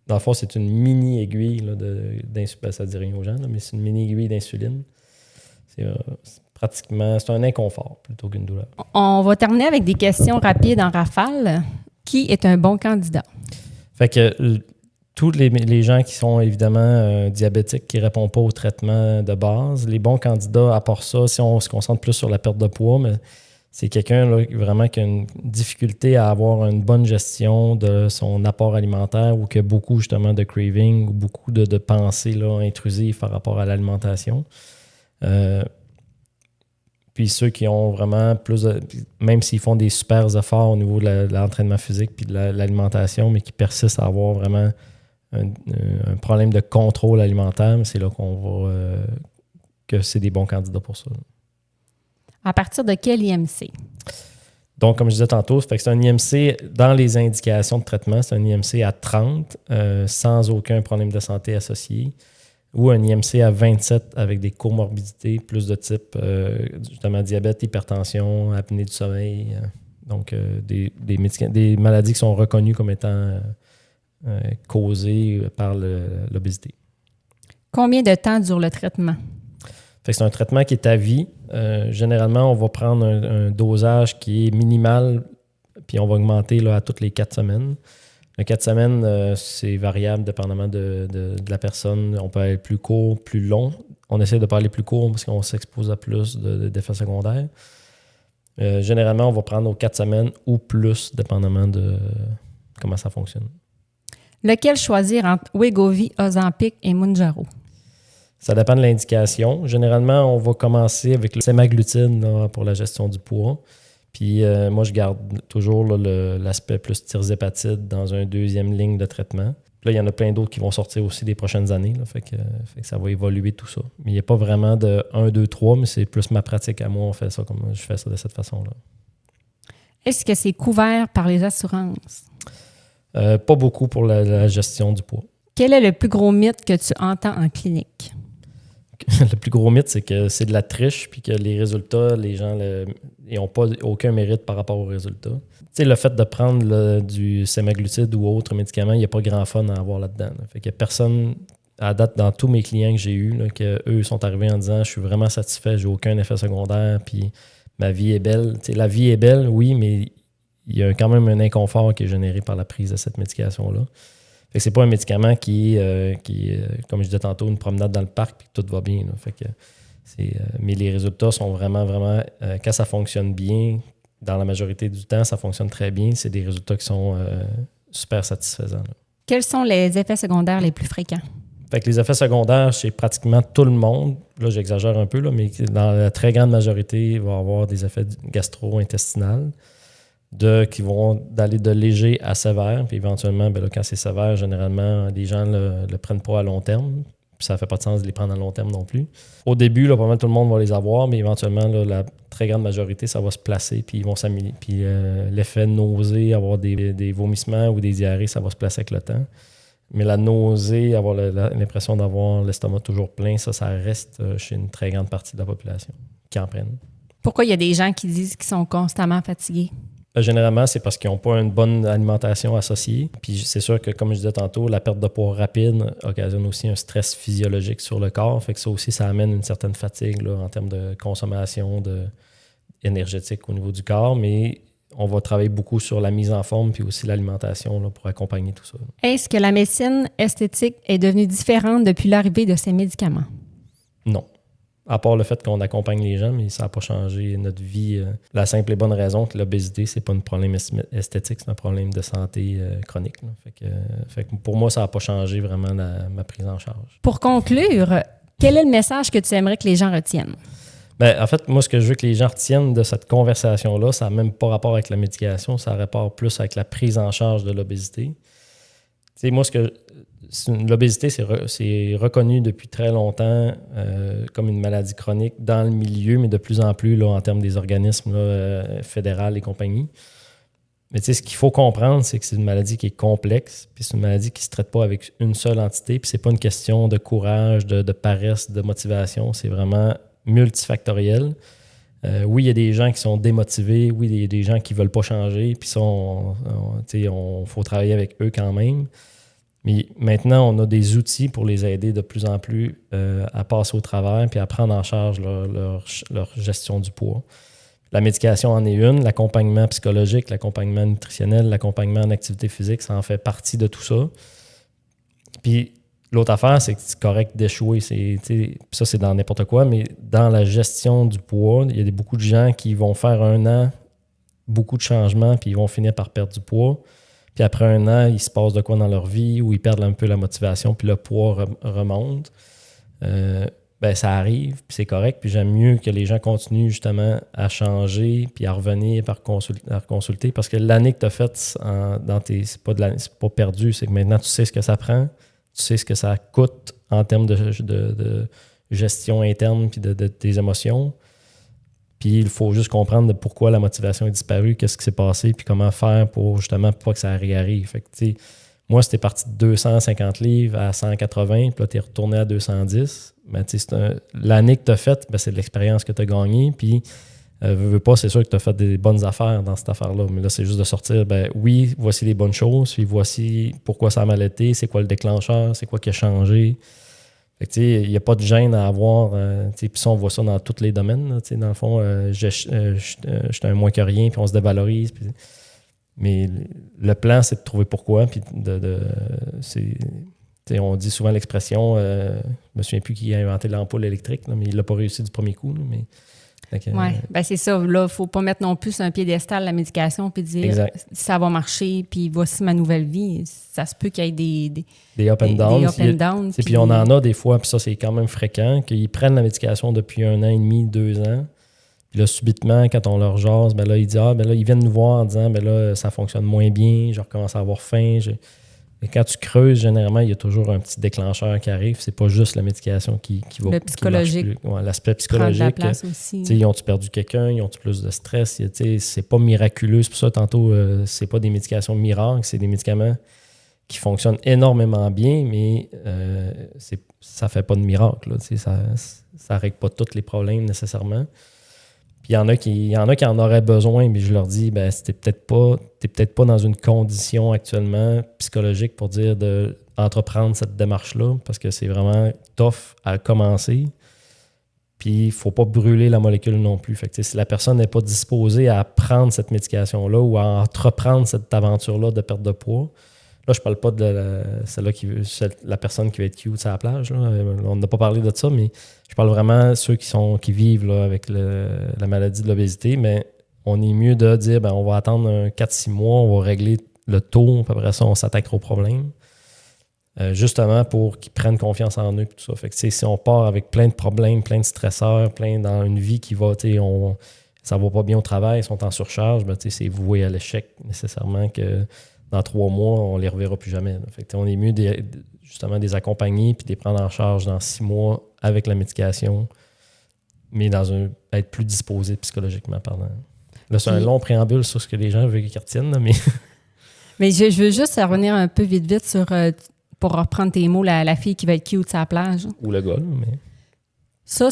Dans le fond, c'est une mini-aiguille d'insuline. Ça ne dit rien aux gens, là, mais c'est une mini-aiguille d'insuline. C'est pratiquement... C'est un inconfort plutôt qu'une douleur. On va terminer avec des questions rapides en rafale. Qui est un bon candidat? Fait que tous les gens qui sont évidemment diabétiques, qui ne répondent pas au traitement de base, les bons candidats, à part ça, si on se concentre plus sur la perte de poids, mais c'est quelqu'un là, vraiment qui a une difficulté à avoir une bonne gestion de son apport alimentaire ou qui a beaucoup justement de craving ou beaucoup de pensées là, intrusives par rapport à l'alimentation. Puis ceux qui ont vraiment plus même s'ils font des super efforts au niveau de l'entraînement physique puis de l'alimentation, mais qui persistent à avoir vraiment un problème de contrôle alimentaire, c'est là qu'on voit que c'est des bons candidats pour ça. À partir de quel IMC? Donc, comme je disais tantôt, c'est un IMC, dans les indications de traitement, c'est un IMC à 30 sans aucun problème de santé associé ou un IMC à 27 avec des comorbidités plus de type justement diabète, hypertension, apnée du sommeil. Donc, des maladies qui sont reconnues comme étant causées par l'obésité. Combien de temps dure le traitement? Fait que c'est un traitement qui est à vie. Généralement, on va prendre un dosage qui est minimal, puis on va augmenter là, à toutes les 4 semaines. Les 4 semaines, c'est variable dépendamment de la personne. On peut aller plus court, plus long. On essaie de ne pas aller plus court parce qu'on s'expose à plus d'effets secondaires. Généralement, on va prendre aux 4 semaines ou plus, dépendamment de comment ça fonctionne. Lequel choisir entre Wegovy, Ozempic et Mounjaro? Ça dépend de l'indication. Généralement, on va commencer avec le semaglutide là, pour la gestion du poids. Puis moi, je garde toujours là, l'aspect plus tirzépatide dans un deuxième ligne de traitement. Puis là, il y en a plein d'autres qui vont sortir aussi des prochaines années. Là, fait que ça va évoluer tout ça. Mais il n'y a pas vraiment de 1, 2, 3, mais c'est plus ma pratique à moi. Je fais ça de cette façon-là. Est-ce que c'est couvert par les assurances? Pas beaucoup pour la gestion du poids. Quel est le plus gros mythe que tu entends en clinique? Le plus gros mythe, c'est que c'est de la triche puis que les résultats, les gens n'ont pas aucun mérite par rapport aux résultats. Tu sais, le fait de prendre du semaglutide ou autre médicament, il n'y a pas grand fun à avoir là-dedans. Là. Fait que personne, à date, dans tous mes clients que j'ai eus, là, qu'eux sont arrivés en disant « Je suis vraiment satisfait, j'ai aucun effet secondaire, puis ma vie est belle. » Tu sais, la vie est belle, oui, mais il y a quand même un inconfort qui est généré par la prise de cette médication-là. Fait que c'est pas un médicament qui comme je disais tantôt, une promenade dans le parc puis tout va bien. Là. Fait que mais les résultats sont vraiment, vraiment... quand ça fonctionne bien, dans la majorité du temps, ça fonctionne très bien. C'est des résultats qui sont super satisfaisants. Là. Quels sont les effets secondaires les plus fréquents? Fait que les effets secondaires chez pratiquement tout le monde, là j'exagère un peu, là, mais dans la très grande majorité, il va y avoir des effets gastro-intestinaux qui vont d'aller de léger à sévère. Puis éventuellement, ben là, quand c'est sévère, généralement, les gens ne le prennent pas à long terme. Puis ça ne fait pas de sens de les prendre à long terme non plus. Au début, là, pas mal tout le monde va les avoir, mais éventuellement, là, la très grande majorité, ça va se placer, puis ils vont s'améliorer. Puis l'effet nausée, avoir des vomissements ou des diarrhées, ça va se placer avec le temps. Mais la nausée, avoir l'impression d'avoir l'estomac toujours plein, ça reste chez une très grande partie de la population qui en prennent. Pourquoi il y a des gens qui disent qu'ils sont constamment fatigués? Généralement, c'est parce qu'ils n'ont pas une bonne alimentation associée. Puis c'est sûr que, comme je disais tantôt, la perte de poids rapide occasionne aussi un stress physiologique sur le corps. Fait que ça aussi, ça amène une certaine fatigue là, en termes de consommation énergétique au niveau du corps. Mais on va travailler beaucoup sur la mise en forme puis aussi l'alimentation là, pour accompagner tout ça. Est-ce que la médecine esthétique est devenue différente depuis l'arrivée de ces médicaments? Non. À part le fait qu'on accompagne les gens, mais ça n'a pas changé notre vie. La simple et bonne raison que l'obésité, c'est pas un problème esthétique, c'est un problème de santé chronique. Là. Fait que pour moi, ça n'a pas changé vraiment ma prise en charge. Pour conclure, quel est le message que tu aimerais que les gens retiennent? Ben, en fait, moi, ce que je veux que les gens retiennent de cette conversation-là, ça n'a même pas rapport avec la médication, ça a rapport plus avec la prise en charge de l'obésité. Tu sais, moi, l'obésité, c'est reconnu depuis très longtemps comme une maladie chronique dans le milieu, mais de plus en plus là, en termes des organismes fédéraux et compagnie. Mais tu sais, ce qu'il faut comprendre, c'est que c'est une maladie qui est complexe, puis c'est une maladie qui ne se traite pas avec une seule entité, puis c'est pas une question de courage, de paresse, de motivation, c'est vraiment multifactoriel. Oui, il y a des gens qui sont démotivés, oui, il y a des gens qui ne veulent pas changer, puis ça, faut travailler avec eux quand même. Mais maintenant, on a des outils pour les aider de plus en plus à passer au travers puis à prendre en charge leur gestion du poids. La médication en est une, l'accompagnement psychologique, l'accompagnement nutritionnel, l'accompagnement en activité physique, ça en fait partie de tout ça. Puis l'autre affaire, c'est que c'est correct d'échouer. Ça, c'est dans n'importe quoi, mais dans la gestion du poids, il y a beaucoup de gens qui vont faire 1 an, beaucoup de changements, puis ils vont finir par perdre du poids. Puis après 1 an, il se passe de quoi dans leur vie où ils perdent un peu la motivation, puis le poids remonte. Ça arrive, puis c'est correct. Puis j'aime mieux que les gens continuent justement à changer, puis à revenir à consulter. Parce que l'année que tu as faite, c'est pas perdu, c'est que maintenant tu sais ce que ça prend, tu sais ce que ça coûte en termes de gestion interne puis de tes émotions. Puis il faut juste comprendre de pourquoi la motivation est disparue, qu'est-ce qui s'est passé, puis comment faire pour justement pas que ça réarrive. Fait que, tu sais, moi, c'était parti de 250 livres à 180, puis là, tu es retourné à 210. Mais tu sais, l'année que tu as faite, c'est de l'expérience que tu as gagnée. Puis, veux pas, c'est sûr que tu as fait des bonnes affaires dans cette affaire-là. Mais là, c'est juste de sortir, oui, voici les bonnes choses, puis voici pourquoi ça a mal été, c'est quoi le déclencheur, c'est quoi qui a changé. Il n'y a pas de gêne à avoir. Puis ça, on voit ça dans tous les domaines. Là, dans le fond, j'étais un moins que rien, puis on se dévalorise. Mais le plan, c'est de trouver pourquoi. Puis on dit souvent l'expression, je ne me souviens plus qui a inventé l'ampoule électrique, là, mais il ne l'a pas réussi du premier coup. Là, mais, oui, c'est ça. Là, il ne faut pas mettre non plus sur un piédestal la médication puis dire exact. Ça va marcher, puis voici ma nouvelle vie. Ça se peut qu'il y ait des up and downs. Puis on en a des fois, puis ça, c'est quand même fréquent, qu'ils prennent la médication depuis 1 an et demi, 2 ans. Puis là, subitement, quand on leur jase, là, ils disent ils viennent nous voir en disant là, ça fonctionne moins bien, je recommence à avoir faim. Et quand tu creuses, généralement, il y a toujours un petit déclencheur qui arrive. C'est pas juste la médication qui va. Le psychologique. L'aspect psychologique. Prendre la place aussi. Ils ont-tu perdu quelqu'un? Ils ont-tu plus de stress? C'est pas miraculeux. C'est pour ça, tantôt, c'est pas des médications miracles. C'est des médicaments qui fonctionnent énormément bien, mais ça fait pas de miracle. Là, ça règle pas tous les problèmes nécessairement. Puis il y en a qui en auraient besoin, mais je leur dis, t'es peut-être pas dans une condition actuellement psychologique pour dire d'entreprendre cette démarche-là, parce que c'est vraiment tough à commencer. Puis il ne faut pas brûler la molécule non plus. Fait que, si la personne n'est pas disposée à prendre cette médication-là ou à entreprendre cette aventure-là de perte de poids, là, je ne parle pas de la personne qui va être cute sur la plage. Là. On n'a pas parlé de ça, mais je parle vraiment de ceux qui vivent là, avec la maladie de l'obésité. Mais on est mieux de dire on va attendre 4-6 mois, on va régler le taux, puis après ça, on s'attaquera au problème. justement pour qu'ils prennent confiance en eux et tout ça. Fait que, si on part avec plein de problèmes, plein de stresseurs, plein dans une vie qui va, ça va pas bien au travail, ils sont en surcharge, ben, c'est voué à l'échec nécessairement que dans 3 mois, on les reverra plus jamais. Là. Fait que, on est mieux justement des accompagner puis de les prendre en charge dans 6 mois avec la médication, mais être plus disposé psychologiquement parlant. Là, c'est un long préambule sur ce que les gens veulent qu'ils retiennent, là, mais... Mais je veux juste revenir un peu vite sur, pour reprendre tes mots, la fille qui va être cute sur la plage. Ou le gars, mais... Ça,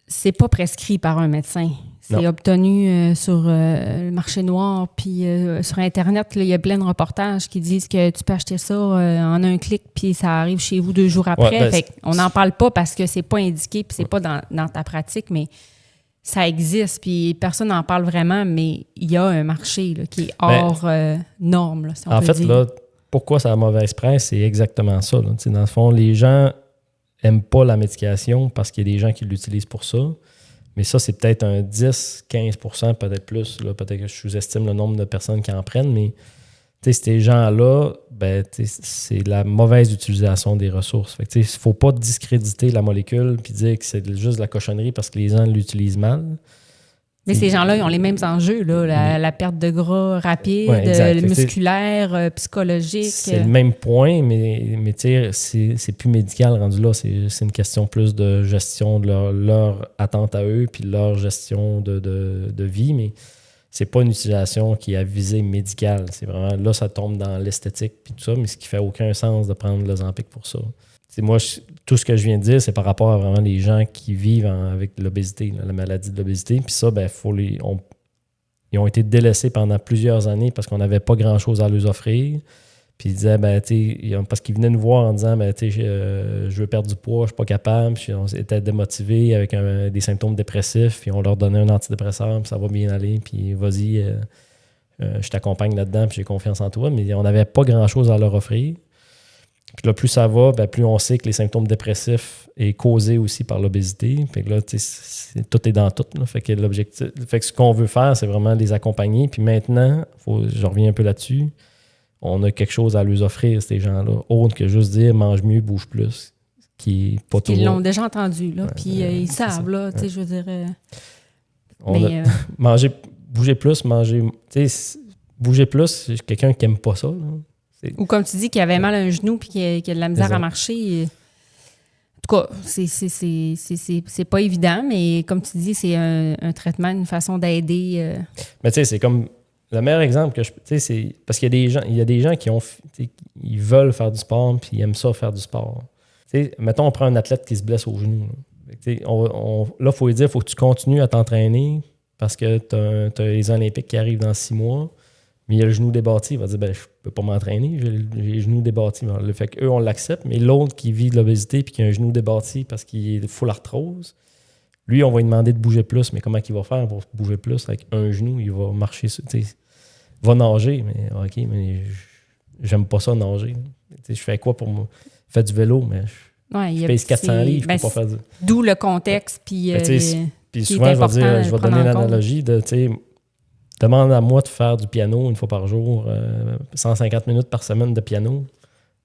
c'est pas prescrit par un médecin. C'est obtenu sur le marché noir. Puis sur Internet, il y a plein de reportages qui disent que tu peux acheter ça en un clic, puis ça arrive chez vous 2 jours après. Ouais, fait on n'en parle pas parce que c'est pas indiqué, puis c'est pas dans ta pratique, mais ça existe, puis personne n'en parle vraiment, mais il y a un marché là, qui est hors norme, là, si on peut dire. En fait, là, pourquoi ça a mauvaise presse, c'est exactement ça. Là. Dans le fond, les gens n'aiment pas la médication parce qu'il y a des gens qui l'utilisent pour ça. Mais ça, c'est peut-être un 10-15%, peut-être plus. Là, peut-être que je sous-estime le nombre de personnes qui en prennent, mais ces gens-là, ben, c'est la mauvaise utilisation des ressources. Il ne faut pas discréditer la molécule et dire que c'est juste de la cochonnerie parce que les gens l'utilisent mal. Mais ces gens-là, ils ont les mêmes enjeux, là, la perte de gras rapide, musculaire, psychologique. C'est le même point, mais c'est plus médical rendu là. C'est une question plus de gestion de leur attente à eux puis leur gestion de vie, mais c'est pas une utilisation qui est à visée médicale. C'est vraiment, là, ça tombe dans l'esthétique puis tout ça, mais ce qui fait aucun sens de prendre l'Ozempic pour ça. Moi, tout ce que je viens de dire, c'est par rapport à vraiment les gens qui vivent avec l'obésité, la maladie de l'obésité. Puis ça, ben, ils ont été délaissés pendant plusieurs années parce qu'on n'avait pas grand-chose à leur offrir. Puis ils disaient, parce qu'ils venaient nous voir en disant, je veux perdre du poids, je suis pas capable. Puis on était démotivés avec des symptômes dépressifs. Puis on leur donnait un antidépresseur, puis ça va bien aller. Puis vas-y, je t'accompagne là-dedans, puis j'ai confiance en toi. Mais on n'avait pas grand-chose à leur offrir. Puis là, plus ça va, plus on sait que les symptômes dépressifs est causés aussi par l'obésité. Fait que là, tout est dans tout. Là. Fait que ce qu'on veut faire, c'est vraiment les accompagner. Puis maintenant, je reviens un peu là-dessus, on a quelque chose à leur offrir, ces gens-là, autre que juste dire « mange mieux, bouge plus », qui est pas tout. Ils l'ont déjà entendu, là, puis ils savent, là, tu sais, je veux dire... bouger plus, bouger plus, c'est quelqu'un qui n'aime pas ça, là. Ou comme tu dis, qu'il avait mal à un genou puis qu'il a de la misère à marcher. En tout cas, c'est pas évident, mais comme tu dis, c'est un traitement, une façon d'aider. Mais tu sais, c'est comme le meilleur exemple que c'est parce qu'il y a des gens qui ils veulent faire du sport puis ils aiment ça faire du sport. Mettons, on prend un athlète qui se blesse au genou. Là, il faut lui dire, il faut que tu continues à t'entraîner parce que tu as les Olympiques qui arrivent dans 6 mois. Mais il a le genou débattu, il va dire je peux pas m'entraîner, j'ai le genou débattu. Le fait qu'eux, on l'accepte, mais l'autre qui vit de l'obésité et qui a un genou débattu parce qu'il est full arthrose, lui, on va lui demander de bouger plus. Mais comment il va faire pour bouger plus avec un genou? Il va marcher, il va nager, mais OK, mais j'aime pas ça nager. Je fais quoi pour moi? Je fais du vélo, mais je pèse 400 livres, je peux pas faire du... D'où le contexte, puis souvent, je vais donner l'analogie de... Demande à moi de faire du piano une fois par jour, 150 minutes par semaine de piano.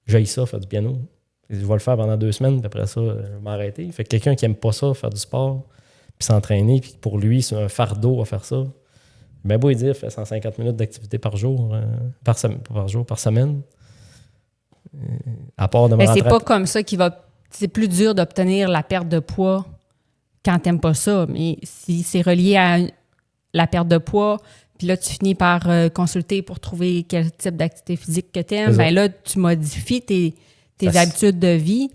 J'haïs ça, faire du piano. Je vais le faire pendant 2 semaines, puis après ça, je vais m'arrêter. Fait que quelqu'un qui n'aime pas ça, faire du sport, puis s'entraîner, puis pour lui, c'est un fardeau à faire ça. Ben beau dire, fait 150 minutes d'activité par jour, par semaine. À part de me c'est pas comme ça qu'il va... C'est plus dur d'obtenir la perte de poids quand t'aimes pas ça. Mais si c'est relié à la perte de poids... Puis là, tu finis par consulter pour trouver quel type d'activité physique que tu aimes. Ben là, tu modifies tes habitudes de vie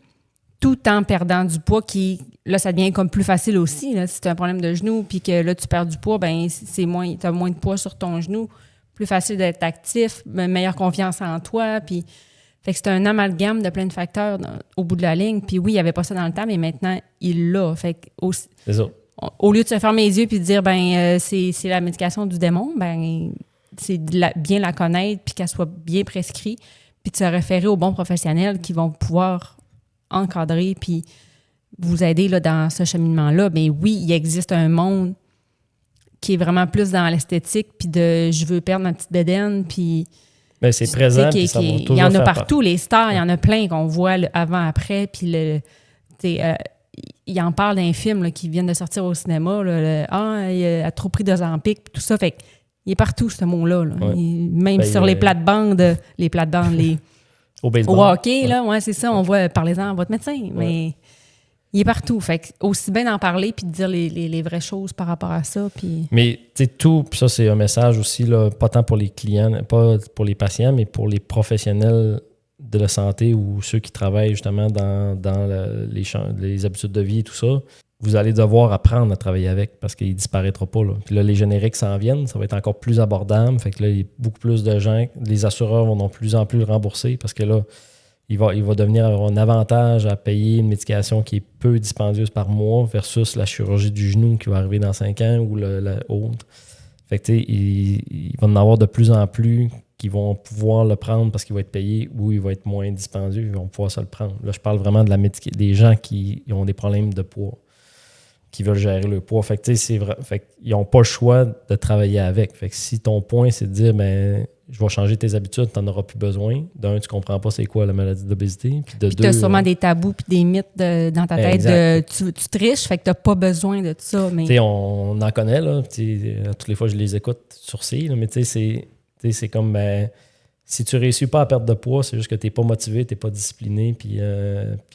tout en perdant du poids qui, là, ça devient comme plus facile aussi. Là, si tu as un problème de genou puis que là, tu perds du poids, ben tu as moins de poids sur ton genou. Plus facile d'être actif, meilleure confiance en toi. Puis, fait que c'est un amalgame de plein de facteurs au bout de la ligne. Puis oui, il n'y avait pas ça dans le temps, mais maintenant, il l'a. Fait que aussi, c'est ça. Au lieu de se fermer les yeux et de dire c'est la médication du démon, c'est bien la connaître puis qu'elle soit bien prescrite puis de se référer aux bons professionnels qui vont pouvoir encadrer puis vous aider là, dans ce cheminement-là. Mais oui, il existe un monde qui est vraiment plus dans l'esthétique puis de je veux perdre ma petite bédaine puis Mais c'est présent, puis ça va toujours il y en a faire partout, les stars, il y en a plein qu'on voit avant-après, puis il en parle d'un film là, qui vient de sortir au cinéma, là, il a trop pris d'Ozempic, tout ça, fait il est partout, ce mot-là. Là. Ouais. Même sur les plates-bandes, au baseball. Au hockey, là, ouais, c'est ça, on voit, parlez-en à votre médecin, mais il est partout. Fait que aussi bien d'en parler puis de dire les vraies choses par rapport à ça. Puis... Mais tu sais, tout, puis ça, c'est un message aussi, là, pas tant pour les clients, pas pour les patients, mais pour les professionnels de la santé ou ceux qui travaillent justement dans les habitudes de vie et tout ça. Vous allez devoir apprendre à travailler avec parce qu'il ne disparaîtra pas. Là. Puis là, les génériques s'en viennent, ça va être encore plus abordable. Fait que là, il y a beaucoup plus de gens. Les assureurs vont de plus en plus le rembourser parce que là, il va devenir un avantage à payer une médication qui est peu dispendieuse par mois versus la chirurgie du genou qui va arriver dans 5 ans ou la autre. Fait que tu sais, il va en avoir de plus en plus qui vont pouvoir le prendre parce qu'il va être payé ou il va être moins dispendieux, ils vont pouvoir se le prendre. Là, je parle vraiment des gens qui ont des problèmes de poids, qui veulent gérer le poids. Fait que, tu sais, c'est vrai. Fait qu'ils n'ont pas le choix de travailler avec. Fait que si ton point, c'est de dire, ben, je vais changer tes habitudes, tu n'en auras plus besoin. D'un, tu ne comprends pas c'est quoi la maladie d'obésité. Puis de deux, tu as sûrement des tabous puis des mythes dans ta tête. Tu triches, fait que tu n'as pas besoin de ça. Mais... Tu sais, on en connaît, là. Toutes les fois, je les écoute sourciller, là, mais tu sais, c'est comme, ben, si tu ne réussis pas à perdre de poids, c'est juste que tu n'es pas motivé, tu n'es pas discipliné, puis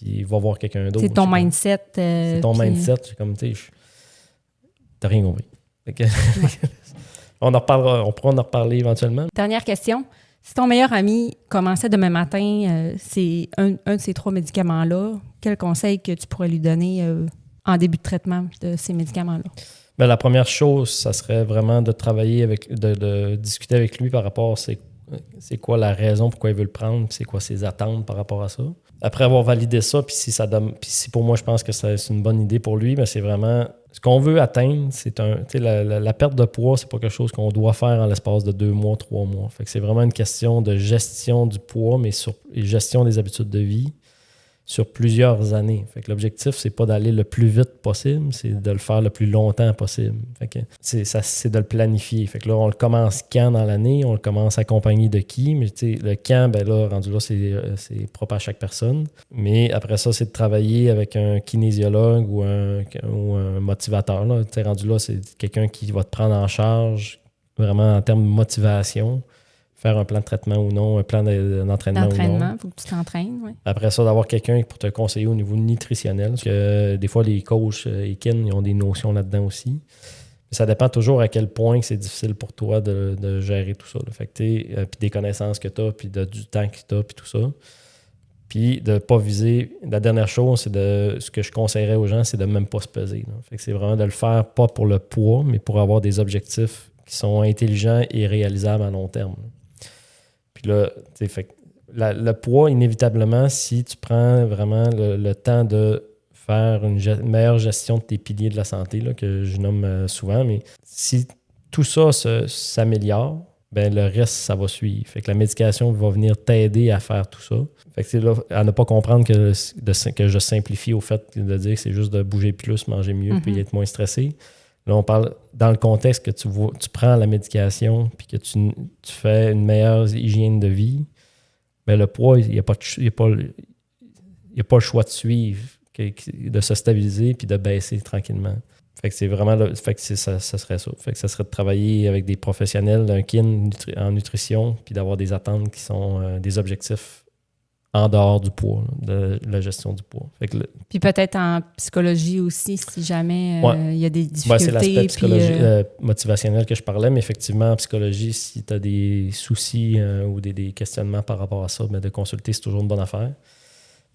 il va voir quelqu'un d'autre. C'est ton mindset. C'est ton mindset. C'est comme, tu sais, t'as rien compris. On pourra en reparler éventuellement. Dernière question. Si ton meilleur ami commençait demain matin, c'est un de ces 3 médicaments-là, quel conseil que tu pourrais lui donner en début de traitement de ces médicaments-là? Bien, la première chose, ça serait vraiment de travailler de discuter avec lui par rapport à c'est quoi la raison pourquoi il veut le prendre, puis c'est quoi ses attentes par rapport à ça. Après avoir validé ça, puis si pour moi, je pense que c'est une bonne idée pour lui, mais c'est vraiment ce qu'on veut atteindre, c'est la perte de poids, c'est pas quelque chose qu'on doit faire en l'espace de 2 mois, 3 mois. Fait que c'est vraiment une question de gestion du poids, mais gestion des habitudes de vie sur plusieurs années. Fait que l'objectif, c'est pas d'aller le plus vite possible, c'est de le faire le plus longtemps possible. Fait que c'est de le planifier. Fait que là, on le commence quand dans l'année, on le commence accompagné de qui, mais le quand, ben là, rendu là, c'est propre à chaque personne. Mais après ça, c'est de travailler avec un kinésiologue ou un motivateur. Là. Rendu là, c'est quelqu'un qui va te prendre en charge vraiment en termes de motivation. Faire un plan de traitement ou non, un plan d'entraînement ou non. Il faut que tu t'entraînes, oui. Après ça, d'avoir quelqu'un pour te conseiller au niveau nutritionnel. Parce que des fois, les coachs équines, ils ont des notions là-dedans aussi. Mais ça dépend toujours à quel point c'est difficile pour toi de gérer tout ça. Là. Fait que puis des connaissances que tu as, puis du temps que tu as, puis tout ça. Puis de ne pas viser. La dernière chose, ce que je conseillerais aux gens, c'est de même pas se peser. Là. Fait que c'est vraiment de le faire pas pour le poids, mais pour avoir des objectifs qui sont intelligents et réalisables à long terme. Puis là, le poids, inévitablement, si tu prends vraiment le temps de faire une meilleure gestion de tes piliers de la santé, là, que je nomme souvent, mais si tout ça s'améliore, ben le reste, ça va suivre. Fait que la médication va venir t'aider à faire tout ça. Fait que c'est là, à ne pas comprendre que je simplifie au fait de dire que c'est juste de bouger plus, manger mieux, puis être moins stressé. Là, on parle dans le contexte que tu prends la médication puis que tu fais une meilleure hygiène de vie, mais le poids, il n'y a pas le choix de suivre, de se stabiliser puis de baisser tranquillement. Fait que c'est vraiment ça serait ça. Fait que ça serait de travailler avec des professionnels d'un kin en nutrition puis d'avoir des attentes qui sont des objectifs en dehors du poids, de la gestion du poids. Puis peut-être en psychologie aussi, si jamais il y a des difficultés. C'est l'aspect psychologie, motivationnel que je parlais, mais effectivement, en psychologie, si tu as des soucis ou des questionnements par rapport à ça, ben, de consulter, c'est toujours une bonne affaire.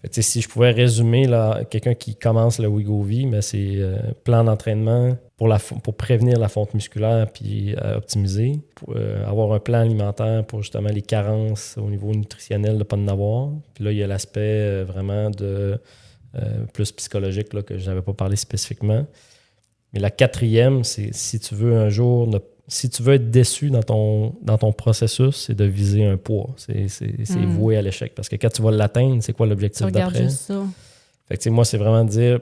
Fait, si je pouvais résumer quelqu'un qui commence le Wegovy, mais c'est plan d'entraînement pour prévenir la fonte musculaire puis optimiser, pour avoir un plan alimentaire pour justement les carences au niveau nutritionnel de ne pas en avoir. Puis là, il y a l'aspect vraiment de plus psychologique là, que je n'avais pas parlé spécifiquement. Mais la 4e, c'est si tu veux un jour si tu veux être déçu dans ton processus, c'est de viser un poids. C'est voué à l'échec. Parce que quand tu vas l'atteindre, c'est quoi l'objectif d'après? Regarde juste ça. Fait que, moi, c'est vraiment de dire,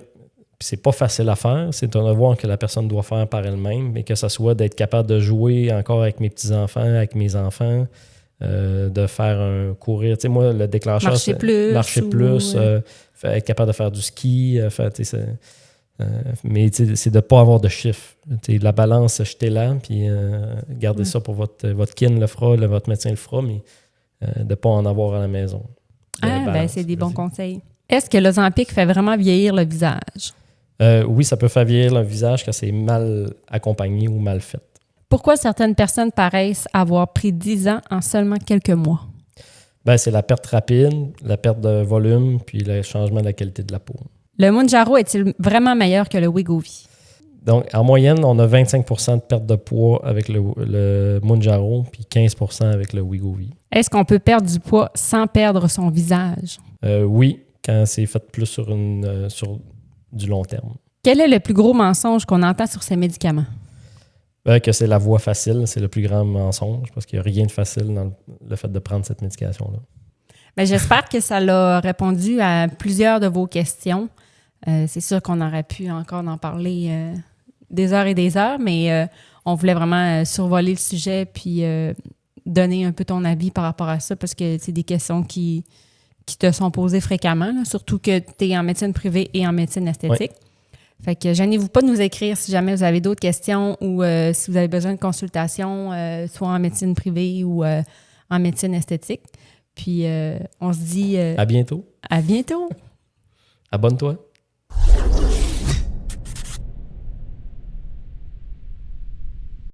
c'est pas facile à faire, c'est un devoir que la personne doit faire par elle-même, mais que ça soit d'être capable de jouer encore avec mes petits-enfants, avec mes enfants, de faire courir. Tu sais, moi, le déclencheur, Marcher plus. Marcher plus, être capable de faire du ski. Mais c'est de ne pas avoir de chiffre. La balance, jetez-la, puis gardez ça pour votre kin le fera, votre médecin le fera, mais de ne pas en avoir à la maison. C'est des bons conseils. Est-ce que l'Ozempic fait vraiment vieillir le visage? Oui, ça peut faire vieillir le visage quand c'est mal accompagné ou mal fait. Pourquoi certaines personnes paraissent avoir pris 10 ans en seulement quelques mois? C'est la perte rapide, la perte de volume, puis le changement de la qualité de la peau. Le Mounjaro est-il vraiment meilleur que le Wegovy? Donc, en moyenne, on a 25 de perte de poids avec le Mounjaro, puis 15 avec le Wegovy. Est-ce qu'on peut perdre du poids sans perdre son visage? Oui, quand c'est fait plus sur du long terme. Quel est le plus gros mensonge qu'on entend sur ces médicaments? Que c'est la voie facile, c'est le plus grand mensonge, parce qu'il n'y a rien de facile dans le fait de prendre cette médication-là. J'espère que ça l'a répondu à plusieurs de vos questions. C'est sûr qu'on aurait pu encore en parler des heures et des heures, mais on voulait vraiment survoler le sujet puis donner un peu ton avis par rapport à ça, parce que c'est des questions qui te sont posées fréquemment, là, surtout que tu es en médecine privée et en médecine esthétique. Oui. Fait que gênez-vous pas de nous écrire si jamais vous avez d'autres questions ou si vous avez besoin de consultation, soit en médecine privée ou en médecine esthétique. Puis on se dit... à bientôt. À bientôt. Abonne-toi.